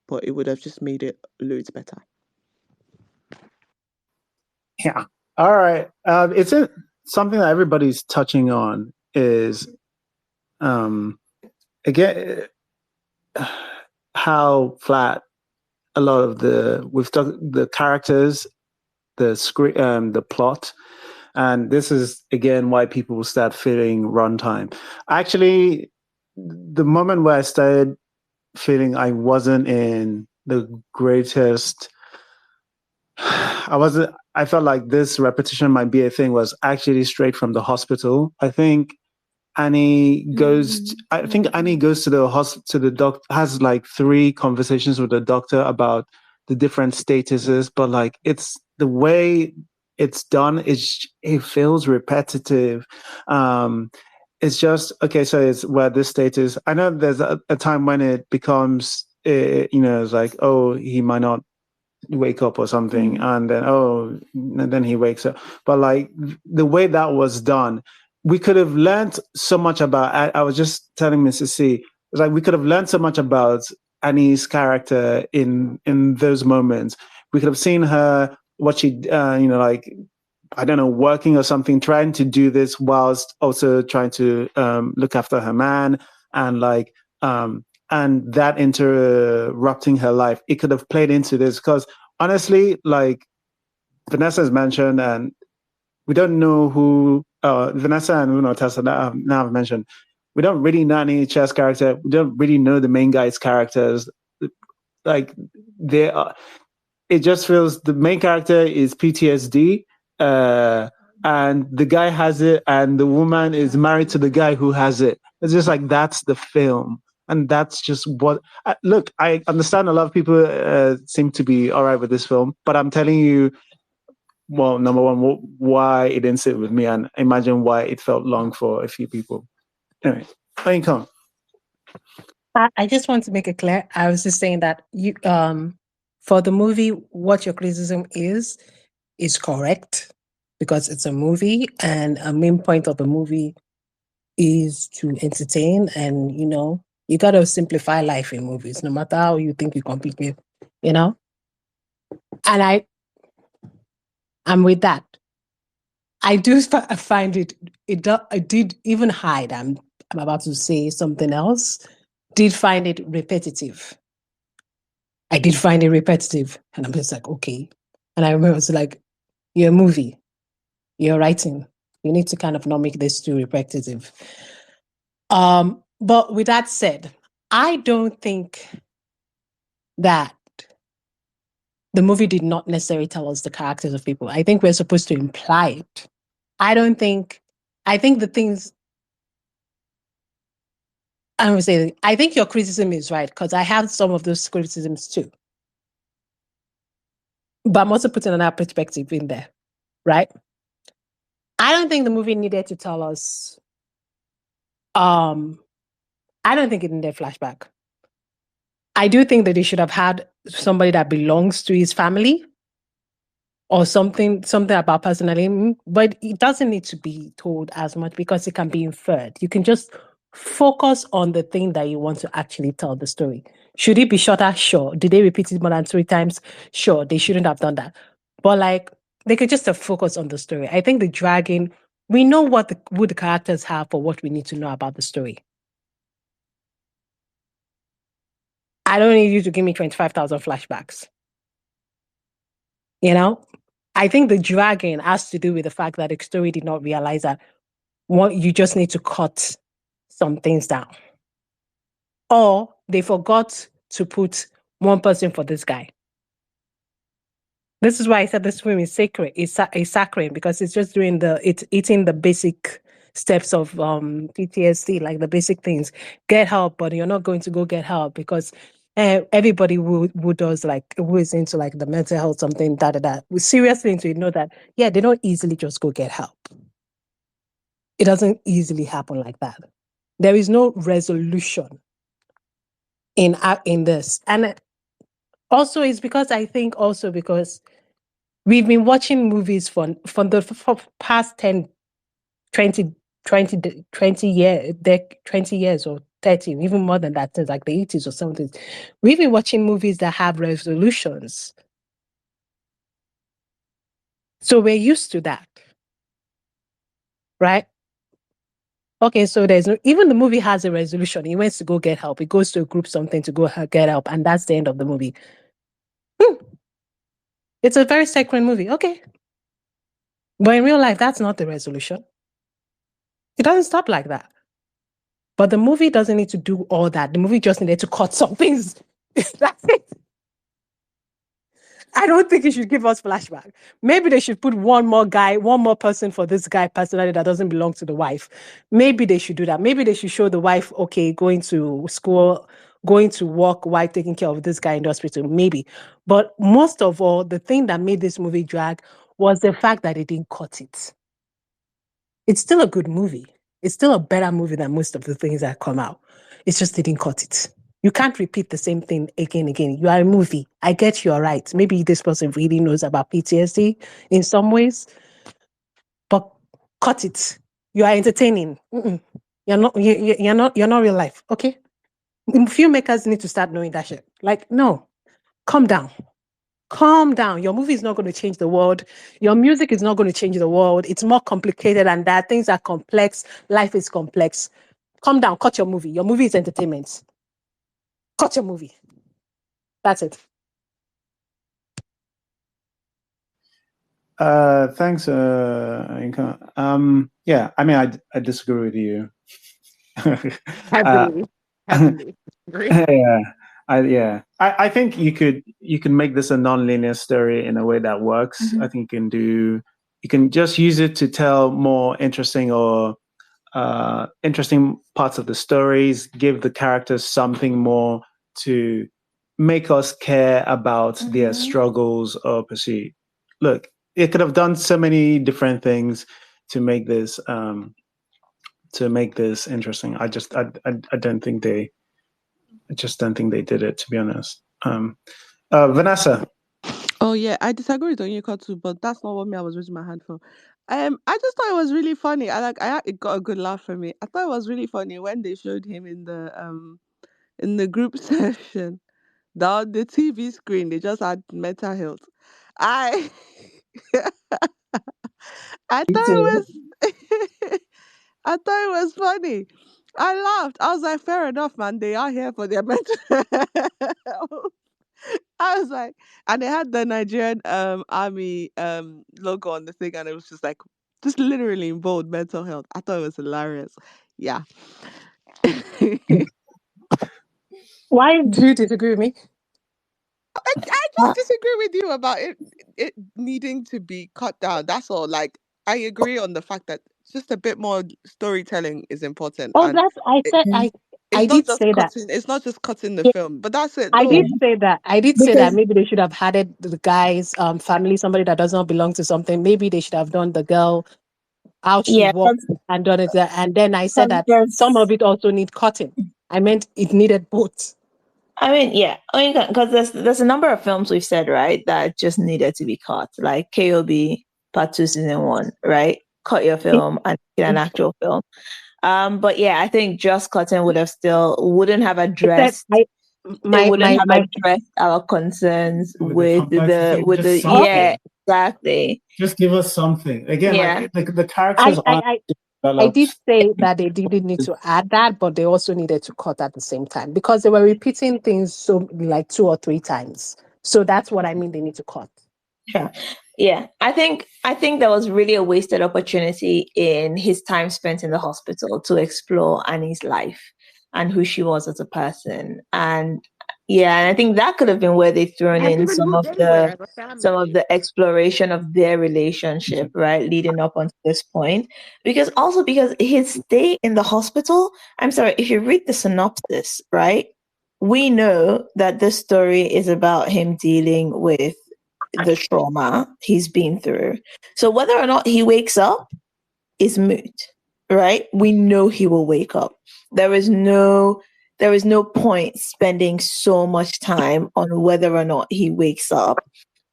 but it would have just made it loads better. Yeah. All right. It's something that everybody's touching on is, again, how flat a lot of the characters, the script, the plot, and this is again why people start feeling runtime. Actually, the moment where I started feeling I wasn't in the greatest, I felt like this repetition might be a thing, was actually straight from the hospital. I think Annie goes to the doctor, has like 3 conversations with the doctor about the different statuses, but like it's the way it's done, it feels repetitive. It's just okay, so it's where this status. I know there's a time when it becomes it's like, oh, he might not wake up or something, and then he wakes up. But like the way that was done, we could have learned so much about. I was just telling Mrs. C, like we could have learned so much about Annie's character in those moments. We could have seen her, what she like, I don't know, working or something, trying to do this whilst also trying to look after her man, and like and that interrupting her life. It could have played into this, because honestly, like Vanessa has mentioned, and we don't know who Vanessa and Tessa now have mentioned, we don't really know any chess character. We don't really know the main guy's characters. Like they are, it just feels the main character is PTSD, and the guy has it, and the woman is married to the guy who has it. It's just like, that's the film. And that's just what. Look, I understand a lot of people seem to be all right with this film, but I'm telling you, well, number one, why it didn't sit with me, and imagine why it felt long for a few people. Anyway, come. I just want to make it clear. I was just saying that you, for the movie, what your criticism is correct, because it's a movie, and a main point of a movie is to entertain, and you got to simplify life in movies, no matter how you think you complicate, And I'm with that. I do find it did even hide. I'm about to say something else. Did find it repetitive. I did find it repetitive, and I'm just like, okay. And I remember it's like, you're a movie, you're writing. You need to kind of not make this too repetitive. But with that said, I don't think that the movie did not necessarily tell us the characters of people. I think we're supposed to imply it. I think the things, I'm going to say, I think your criticism is right, because I have some of those criticisms too. But I'm also putting another perspective in there, right? I don't think the movie needed to tell us, I don't think it needed flashback. I do think that they should have had somebody that belongs to his family, or something about personally, but it doesn't need to be told as much, because it can be inferred. You can just focus on the thing that you want to actually tell the story. Should it be shorter? Sure. Did they repeat it more than 3 times? Sure. They shouldn't have done that. But like, they could just have focused on the story. I think the dragging, we know who the characters have for what we need to know about the story. I don't need you to give me 25,000 flashbacks. I think the dragging has to do with the fact that the story did not realize that you just need to cut some things down. Or they forgot to put one person for this guy. This is why I said this film is sacred. It's sacred, because it's just it's eating the basic steps of PTSD, like the basic things. Get help, but you're not going to go get help, because everybody who does, like, who is into like the mental health, something we seriously into it, know that they don't easily just go get help. It doesn't easily happen like that. There is no resolution in this, and also it's because I think also because We've been watching movies for the past 10, 20, 20 years or 30, even more than that, since like the 80s or something. We've been watching movies that have resolutions. So we're used to that, right? Okay, so there's no, even the movie has a resolution. He wants to go get help. He goes to a group something to go get help, and that's the end of the movie. It's a very sacred movie. Okay. But in real life, that's not the resolution. It doesn't stop like that. But the movie doesn't need to do all that. The movie just needed to cut some things. That's it. I don't think it should give us flashback. Maybe they should put one more person for this guy personally that doesn't belong to the wife. Maybe they should do that. Maybe they should show the wife, okay, going to school, going to work while taking care of this guy in the hospital. Maybe. But most of all, the thing that made this movie drag was the fact that they didn't cut it. It's still a good movie. It's still a better movie than most of the things that come out. It's just they didn't cut it. You can't repeat the same thing again. You are a movie. I get you're right. Maybe this person really knows about PTSD in some ways, but cut it. You are entertaining. You're not. You're not real life. Okay. Filmmakers need to start knowing that shit. Like, no, calm down. Calm down. Your movie is not going to change the world. Your music is not going to change the world. It's more complicated than that. Things are complex. Life is complex. Calm down. Cut your movie. Your movie is entertainment. Cut your movie. That's it. Thanks, Inka. Yeah, I mean, I disagree with you. Heavily agree. Yeah, I think you can make this a non-linear story in a way that works. Mm-hmm. I think you can just use it to tell more interesting parts of the stories, give the characters something more to make us care about their struggles or pursuit. Look, it could have done so many different things to make this interesting. I don't think they did it, to be honest. Vanessa. Oh yeah, I disagree with Onyeka too, but that's not what I was raising my hand for. I just thought it was really funny. It got a good laugh from me. I thought it was really funny when they showed him in the group session. On the TV screen, they just had mental health. I I thought it was I thought it was funny. I laughed. I was like, fair enough, man. They are here for their mental health. I was like, and they had the Nigerian army logo on the thing, and it was just literally in bold mental health. I thought it was hilarious. Yeah. Why do you disagree with me? I just disagree with you about it needing to be cut down. That's all. Like, I agree on the fact that just a bit more storytelling is important. Oh, And that's I it, said I it's not did just say that. cutting. It's not just cutting the Yeah, film. But that's it. I No. did say that. I did say Because that maybe they should have added the guy's family, somebody that does not belong to something. Maybe they should have done the girl how she yeah, walked and done it there. And then I said that some there's of it also need cutting. I meant it needed both. I mean, yeah, because there's a number of films we've said, right, that just needed to be cut, like KOB Part 2 Season 1, right? Cut your film and make it an actual film. But yeah, I think just cutting wouldn't have addressed our concerns with the something. exactly. Just give us something. Again, Yeah. like the characters aren't I developed. did say that they didn't need to add that, but they also needed to cut at the same time because they were repeating things so like 2 or 3 times. So that's what I mean. They need to cut. Sure. Yeah, I think there was really a wasted opportunity in his time spent in the hospital to explore Annie's life and who she was as a person. And yeah, and I think that could have been where they thrown Have in even some of moved anywhere as a the family. exploration of their relationship, right, leading up until this point. Because his stay in the hospital, I'm sorry, if you read the synopsis, right, we know that this story is about him dealing with the trauma he's been through. So whether or not he wakes up is moot, right? We know he will wake up. There is no point spending so much time on whether or not he wakes up.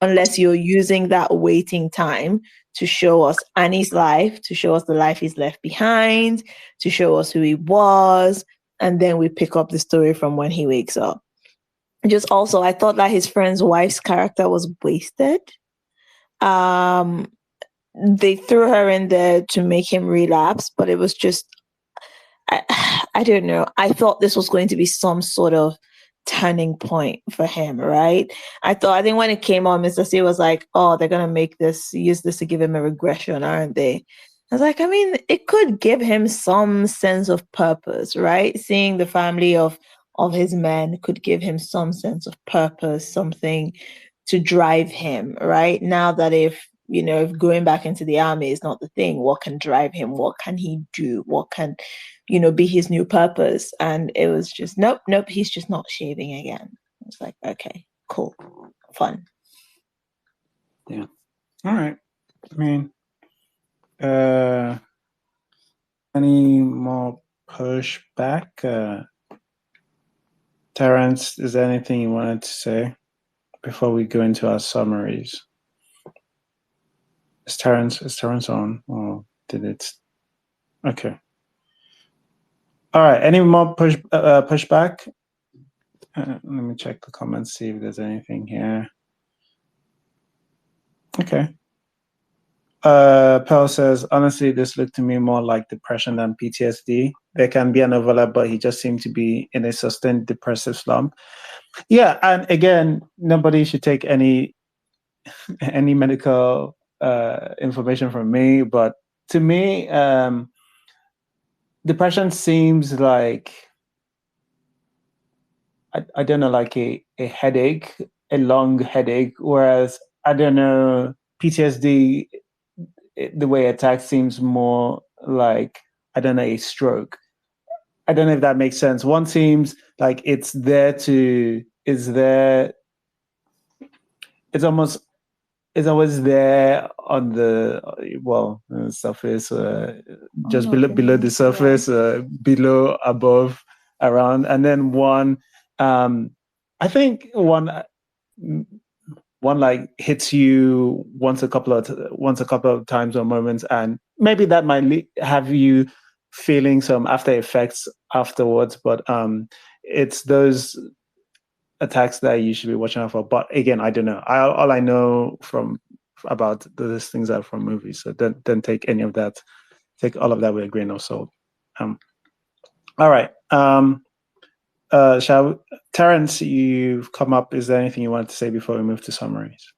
unless you're using that waiting time to show us Annie's life, to show us the life he's left behind, to show us who he was, and then we pick up the story from when he wakes up. Just also, I thought that his friend's wife's character was wasted. They threw her in there to make him relapse, but it was just, I don't know. I thought this was going to be some sort of turning point for him, right? I think when it came on, Mr. C was like, oh, they're going to use this to give him a regression, aren't they? I was like, I mean, it could give him some sense of purpose, right? Seeing the family of his men could give him some sense of purpose, something to drive him, right? Now that if going back into the army is not the thing, what can drive him? What can he do? What can, be his new purpose? And it was just, nope, he's just not shaving again. It's like, okay, cool, fun. Yeah. All right. I mean, any more pushback? Terrence, is there anything you wanted to say before we go into our summaries? Is Terrence on, or did it? Okay. All right. Any more pushback? Let me check the comments, see if there's anything here. Okay. Pearl says, honestly, this looked to me more like depression than PTSD. There can be an overlap, but he just seemed to be in a sustained depressive slump. Yeah, and again, nobody should take any medical information from me, but to me, depression seems like, I don't know, like a headache, a long headache, whereas, I don't know, PTSD, the way it attacks seems more like, I don't know, a stroke. I don't know if that makes sense. One seems like it's always there on the surface, just below the surface, below, above, around, and then one, I think one like hits you once a couple of times or moments, and maybe that might have you feeling some after effects afterwards, but it's those attacks that you should be watching out for. But again, I don't know. All I know about those things are from movies, so don't take any of that. Take all of that with a grain of salt. All right. Terrence, you've come up. Is there anything you want to say before we move to summaries?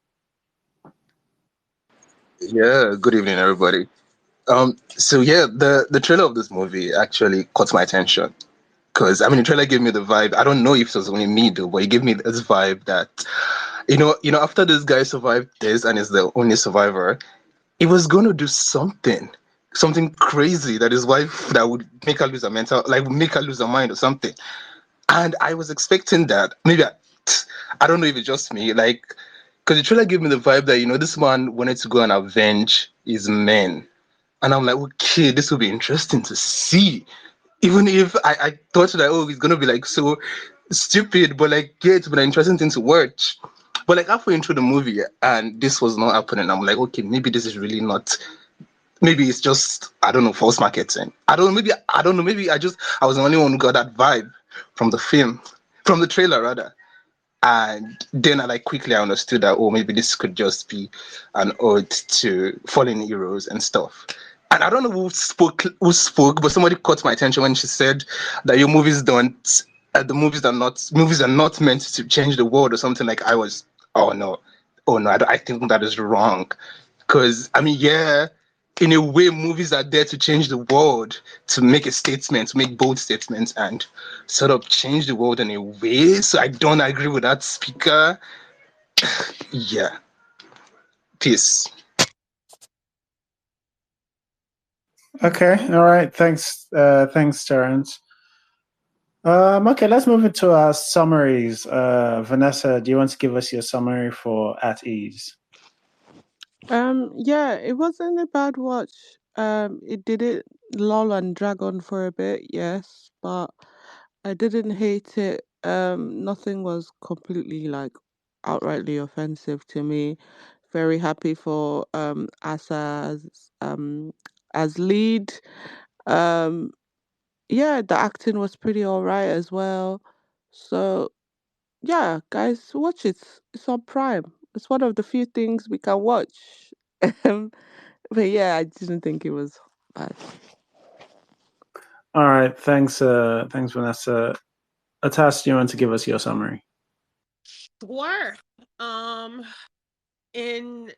Yeah, good evening, everybody. So yeah, the trailer of this movie actually caught my attention because the trailer gave me the vibe. I don't know if it was only me though, but it gave me this vibe that after this guy survived this and is the only survivor, he was going to do something crazy that his wife that would make her lose her make her lose her mind or something. And I was expecting that. Maybe I don't know if it's just me, because the trailer gave me the vibe that this man wanted to go and avenge his men. And I'm like, okay, this will be interesting to see. Even if I thought that, he's going to be so stupid, but yeah, it's been an interesting thing to watch. But halfway into the movie, and this was not happening, I'm like, okay, maybe this is really not, maybe it's just, I don't know, false marketing. I don't know, maybe I was the only one who got that vibe from the film, from the trailer rather. And then I quickly understood that, maybe this could just be an ode to fallen heroes and stuff. And I don't know who spoke, but somebody caught my attention when she said that your movies don't, movies are not meant to change the world or something. I was, oh no, I think that is wrong. Because, yeah, in a way, movies are there to change the world, to make a statement, to make bold statements, and sort of change the world in a way. So I don't agree with that speaker. Yeah. Peace. Okay. All right. Thanks, Terrence. Okay, let's move into our summaries. Vanessa, do you want to give us your summary for At Ease? Yeah, it wasn't a bad watch. It did lull and drag on for a bit, yes, but I didn't hate it. Nothing was completely outrightly offensive to me. Very happy for Asa as lead. Um, yeah, the acting was pretty alright as well. So yeah, guys, watch it. It's on Prime. It's one of the few things we can watch. But yeah, I didn't think it was bad. All right, thanks, Vanessa. Atas, do you want to give us your summary? Sure. In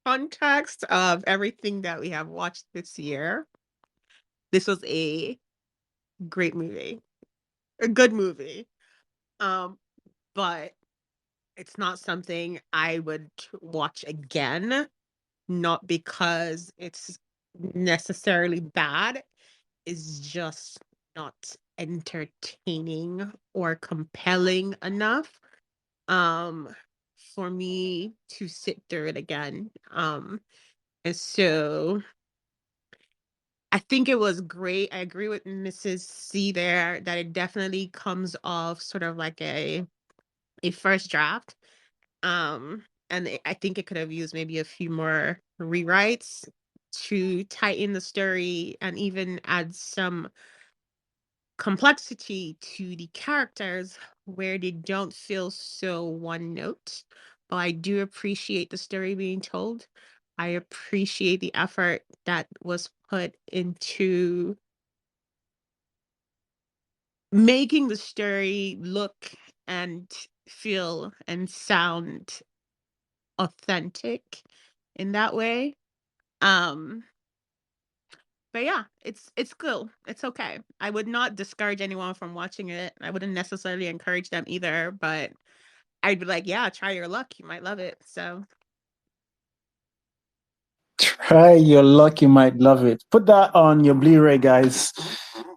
context of everything that we have watched this year, this was a great movie, a good movie. But it's not something I would watch again, not because it's necessarily bad. It's just not entertaining or compelling enough um for me to sit through it again. And so I think it was great. I agree with Mrs. C there that it definitely comes off sort of like a first draft. And I think it could have used maybe a few more rewrites to tighten the story and even add some complexity to the characters where they don't feel so one note. But I do appreciate the story being told. I appreciate the effort that was put into making the story look and feel and sound authentic in that way. Um, but yeah, it's cool. It's okay. I would not discourage anyone from watching it. I wouldn't necessarily encourage them either, but I'd be like, yeah, try your luck. You might love it. So Try your luck, you might love it. Put that on your Blu-ray, guys.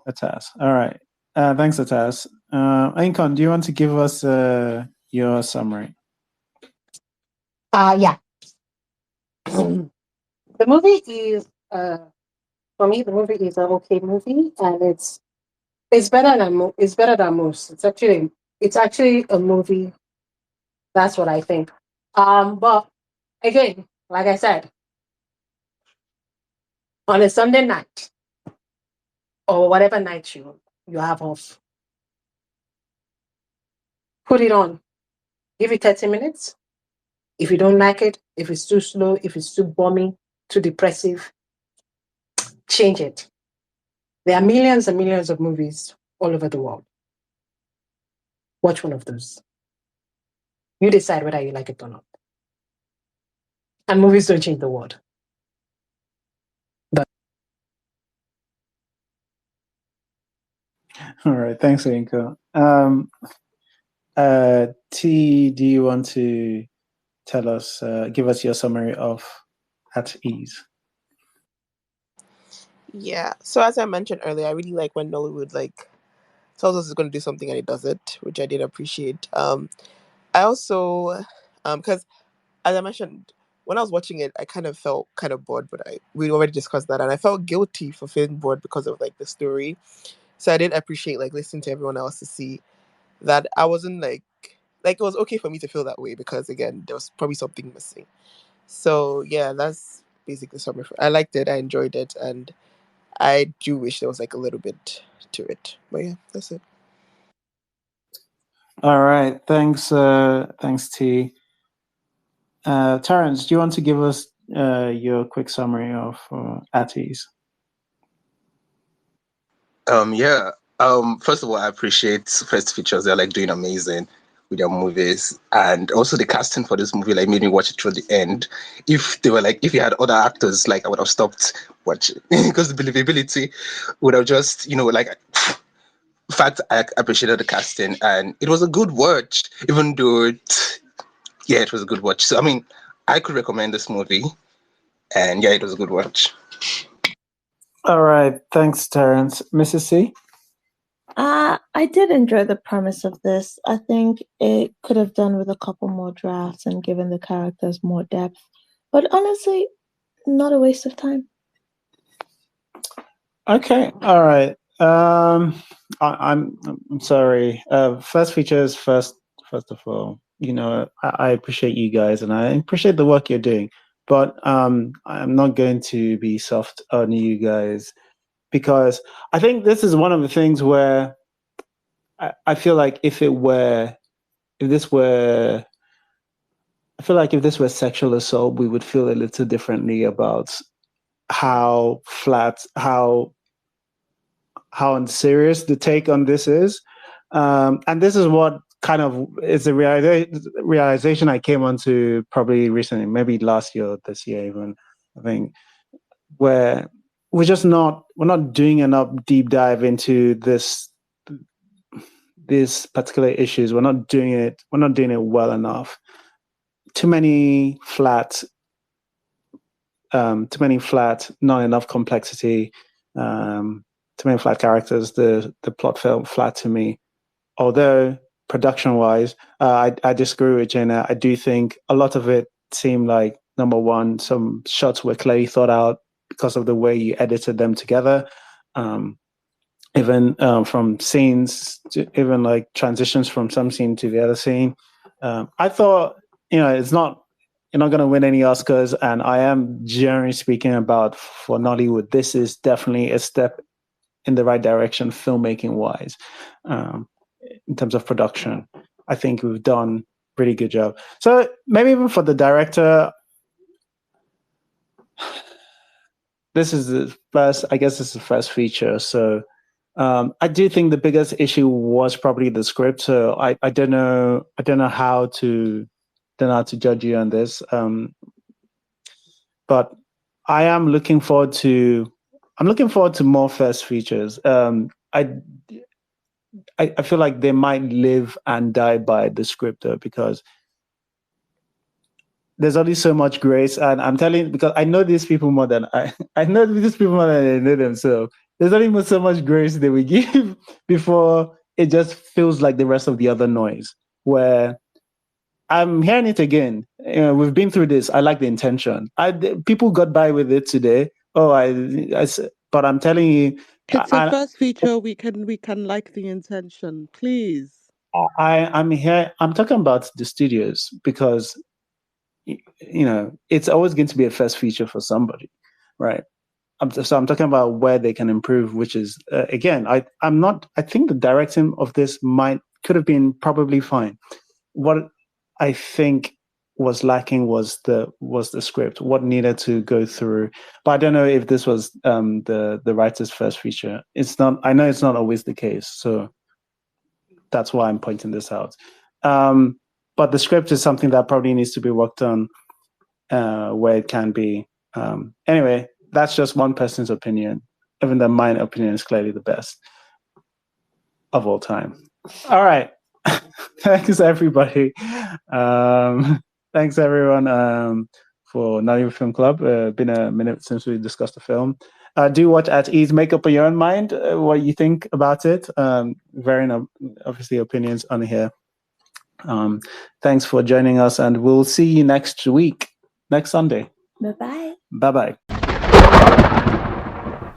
Atas. All right. Thanks, Atas. Ainkon, do you want to give us your summary? Yeah. The movie is for me. The movie is an okay movie, and it's better than most. It's actually a movie. That's what I think. But again, like I said, on a Sunday night or whatever night you have off, put it on. Give it 30 minutes. If you don't like it, if it's too slow, if it's too bummy, too depressive, change it. There are millions and millions of movies all over the world. Watch one of those. You decide whether you like it or not. And movies don't change the world. But All right. Thanks, Ainko. T, do you want to tell us, give us your summary of At Ease? Yeah. So as I mentioned earlier, I really like when Nollywood tells us it's going to do something and it does it, which I did appreciate. I also, because as I mentioned, when I was watching it, I kind of felt kind of bored, but we already discussed that, and I felt guilty for feeling bored because of the story. So I did appreciate listening to everyone else to see that I wasn't it was okay for me to feel that way because again there was probably something missing. So yeah, that's basically the summary. I liked it, I enjoyed it, and I do wish there was a little bit to it. But yeah, that's it. All right. Thanks, T. Terrence, do you want to give us your quick summary of At Ease? Yeah. First of all, I appreciate First Features. They're doing amazing with their movies, and also the casting for this movie made me watch it through the end. If they were if you had other actors, I would have stopped watching because the believability would have just in fact, I appreciated the casting, and it was a good watch, even though it was a good watch. So I mean, I could recommend this movie, and yeah, it was a good watch. All right. Thanks, Terrence. Mrs. C? I did enjoy the premise of this. I think it could have done with a couple more drafts and given the characters more depth. But honestly, not a waste of time. Okay. All right. I'm sorry. First Features first of all. I appreciate you guys and I appreciate the work you're doing. But I'm not going to be soft on you guys because I think this is one of the things where I feel like if this were sexual assault, we would feel a little differently about how unserious the take on this is. And this is what kind of is the realization I came onto probably recently, maybe last year or this year even, I think, where we're not doing enough deep dive into these particular issues. We're not doing it well enough. Too many flat, not enough complexity, too many flat characters. The plot felt flat to me. Although production-wise, I disagree with Jenna. I do think a lot of it seemed like, number one, some shots were clearly thought out because of the way you edited them together. Even from scenes to even like transitions from some scene to the other scene. I thought, you're not going to win any Oscars. And I am generally speaking about for Nollywood, this is definitely a step in the right direction, filmmaking wise. In terms of production, I think we've done a pretty good job. So maybe even for the director, this is the first feature. So I do think the biggest issue was probably the script. So I don't know how to judge you on this. But I am looking forward to more first features. I feel like they might live and die by the script though, because there's only so much grace, and I'm telling you, because I know these people more than I know these people more than I know them. So there's only so much grace they will give before it just feels like the rest of the other noise. Where I'm hearing it again. We've been through this. I like the intention. People got by with it today. But I'm telling you, it's a first feature. We can like the intention, please. I'm here. I'm talking about the studios because it's always going to be a first feature for somebody, right? So I'm talking about where they can improve, which is again, I think the directing of this could have been probably fine. What I think was lacking was the script, what needed to go through. But I don't know if this was the writer's first feature. It's not. I know it's not always the case, so that's why I'm pointing this out. But the script is something that probably needs to be worked on where it can be. Anyway, that's just one person's opinion, even though my opinion is clearly the best of all time. All right. Thanks, everybody. Thanks, everyone, for Nollywood Film Club. Been a minute since we discussed the film. Do watch At Ease. Make up your own mind what you think about it. Varying, obviously, opinions on here. Thanks for joining us, and we'll see you next Sunday. Bye-bye. Bye-bye.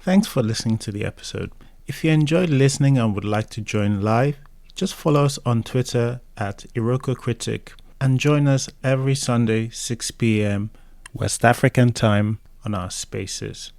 Thanks for listening to the episode. If you enjoyed listening and would like to join live, just follow us on Twitter at IrokoCritic and join us every Sunday, 6 p.m. West African time on our spaces.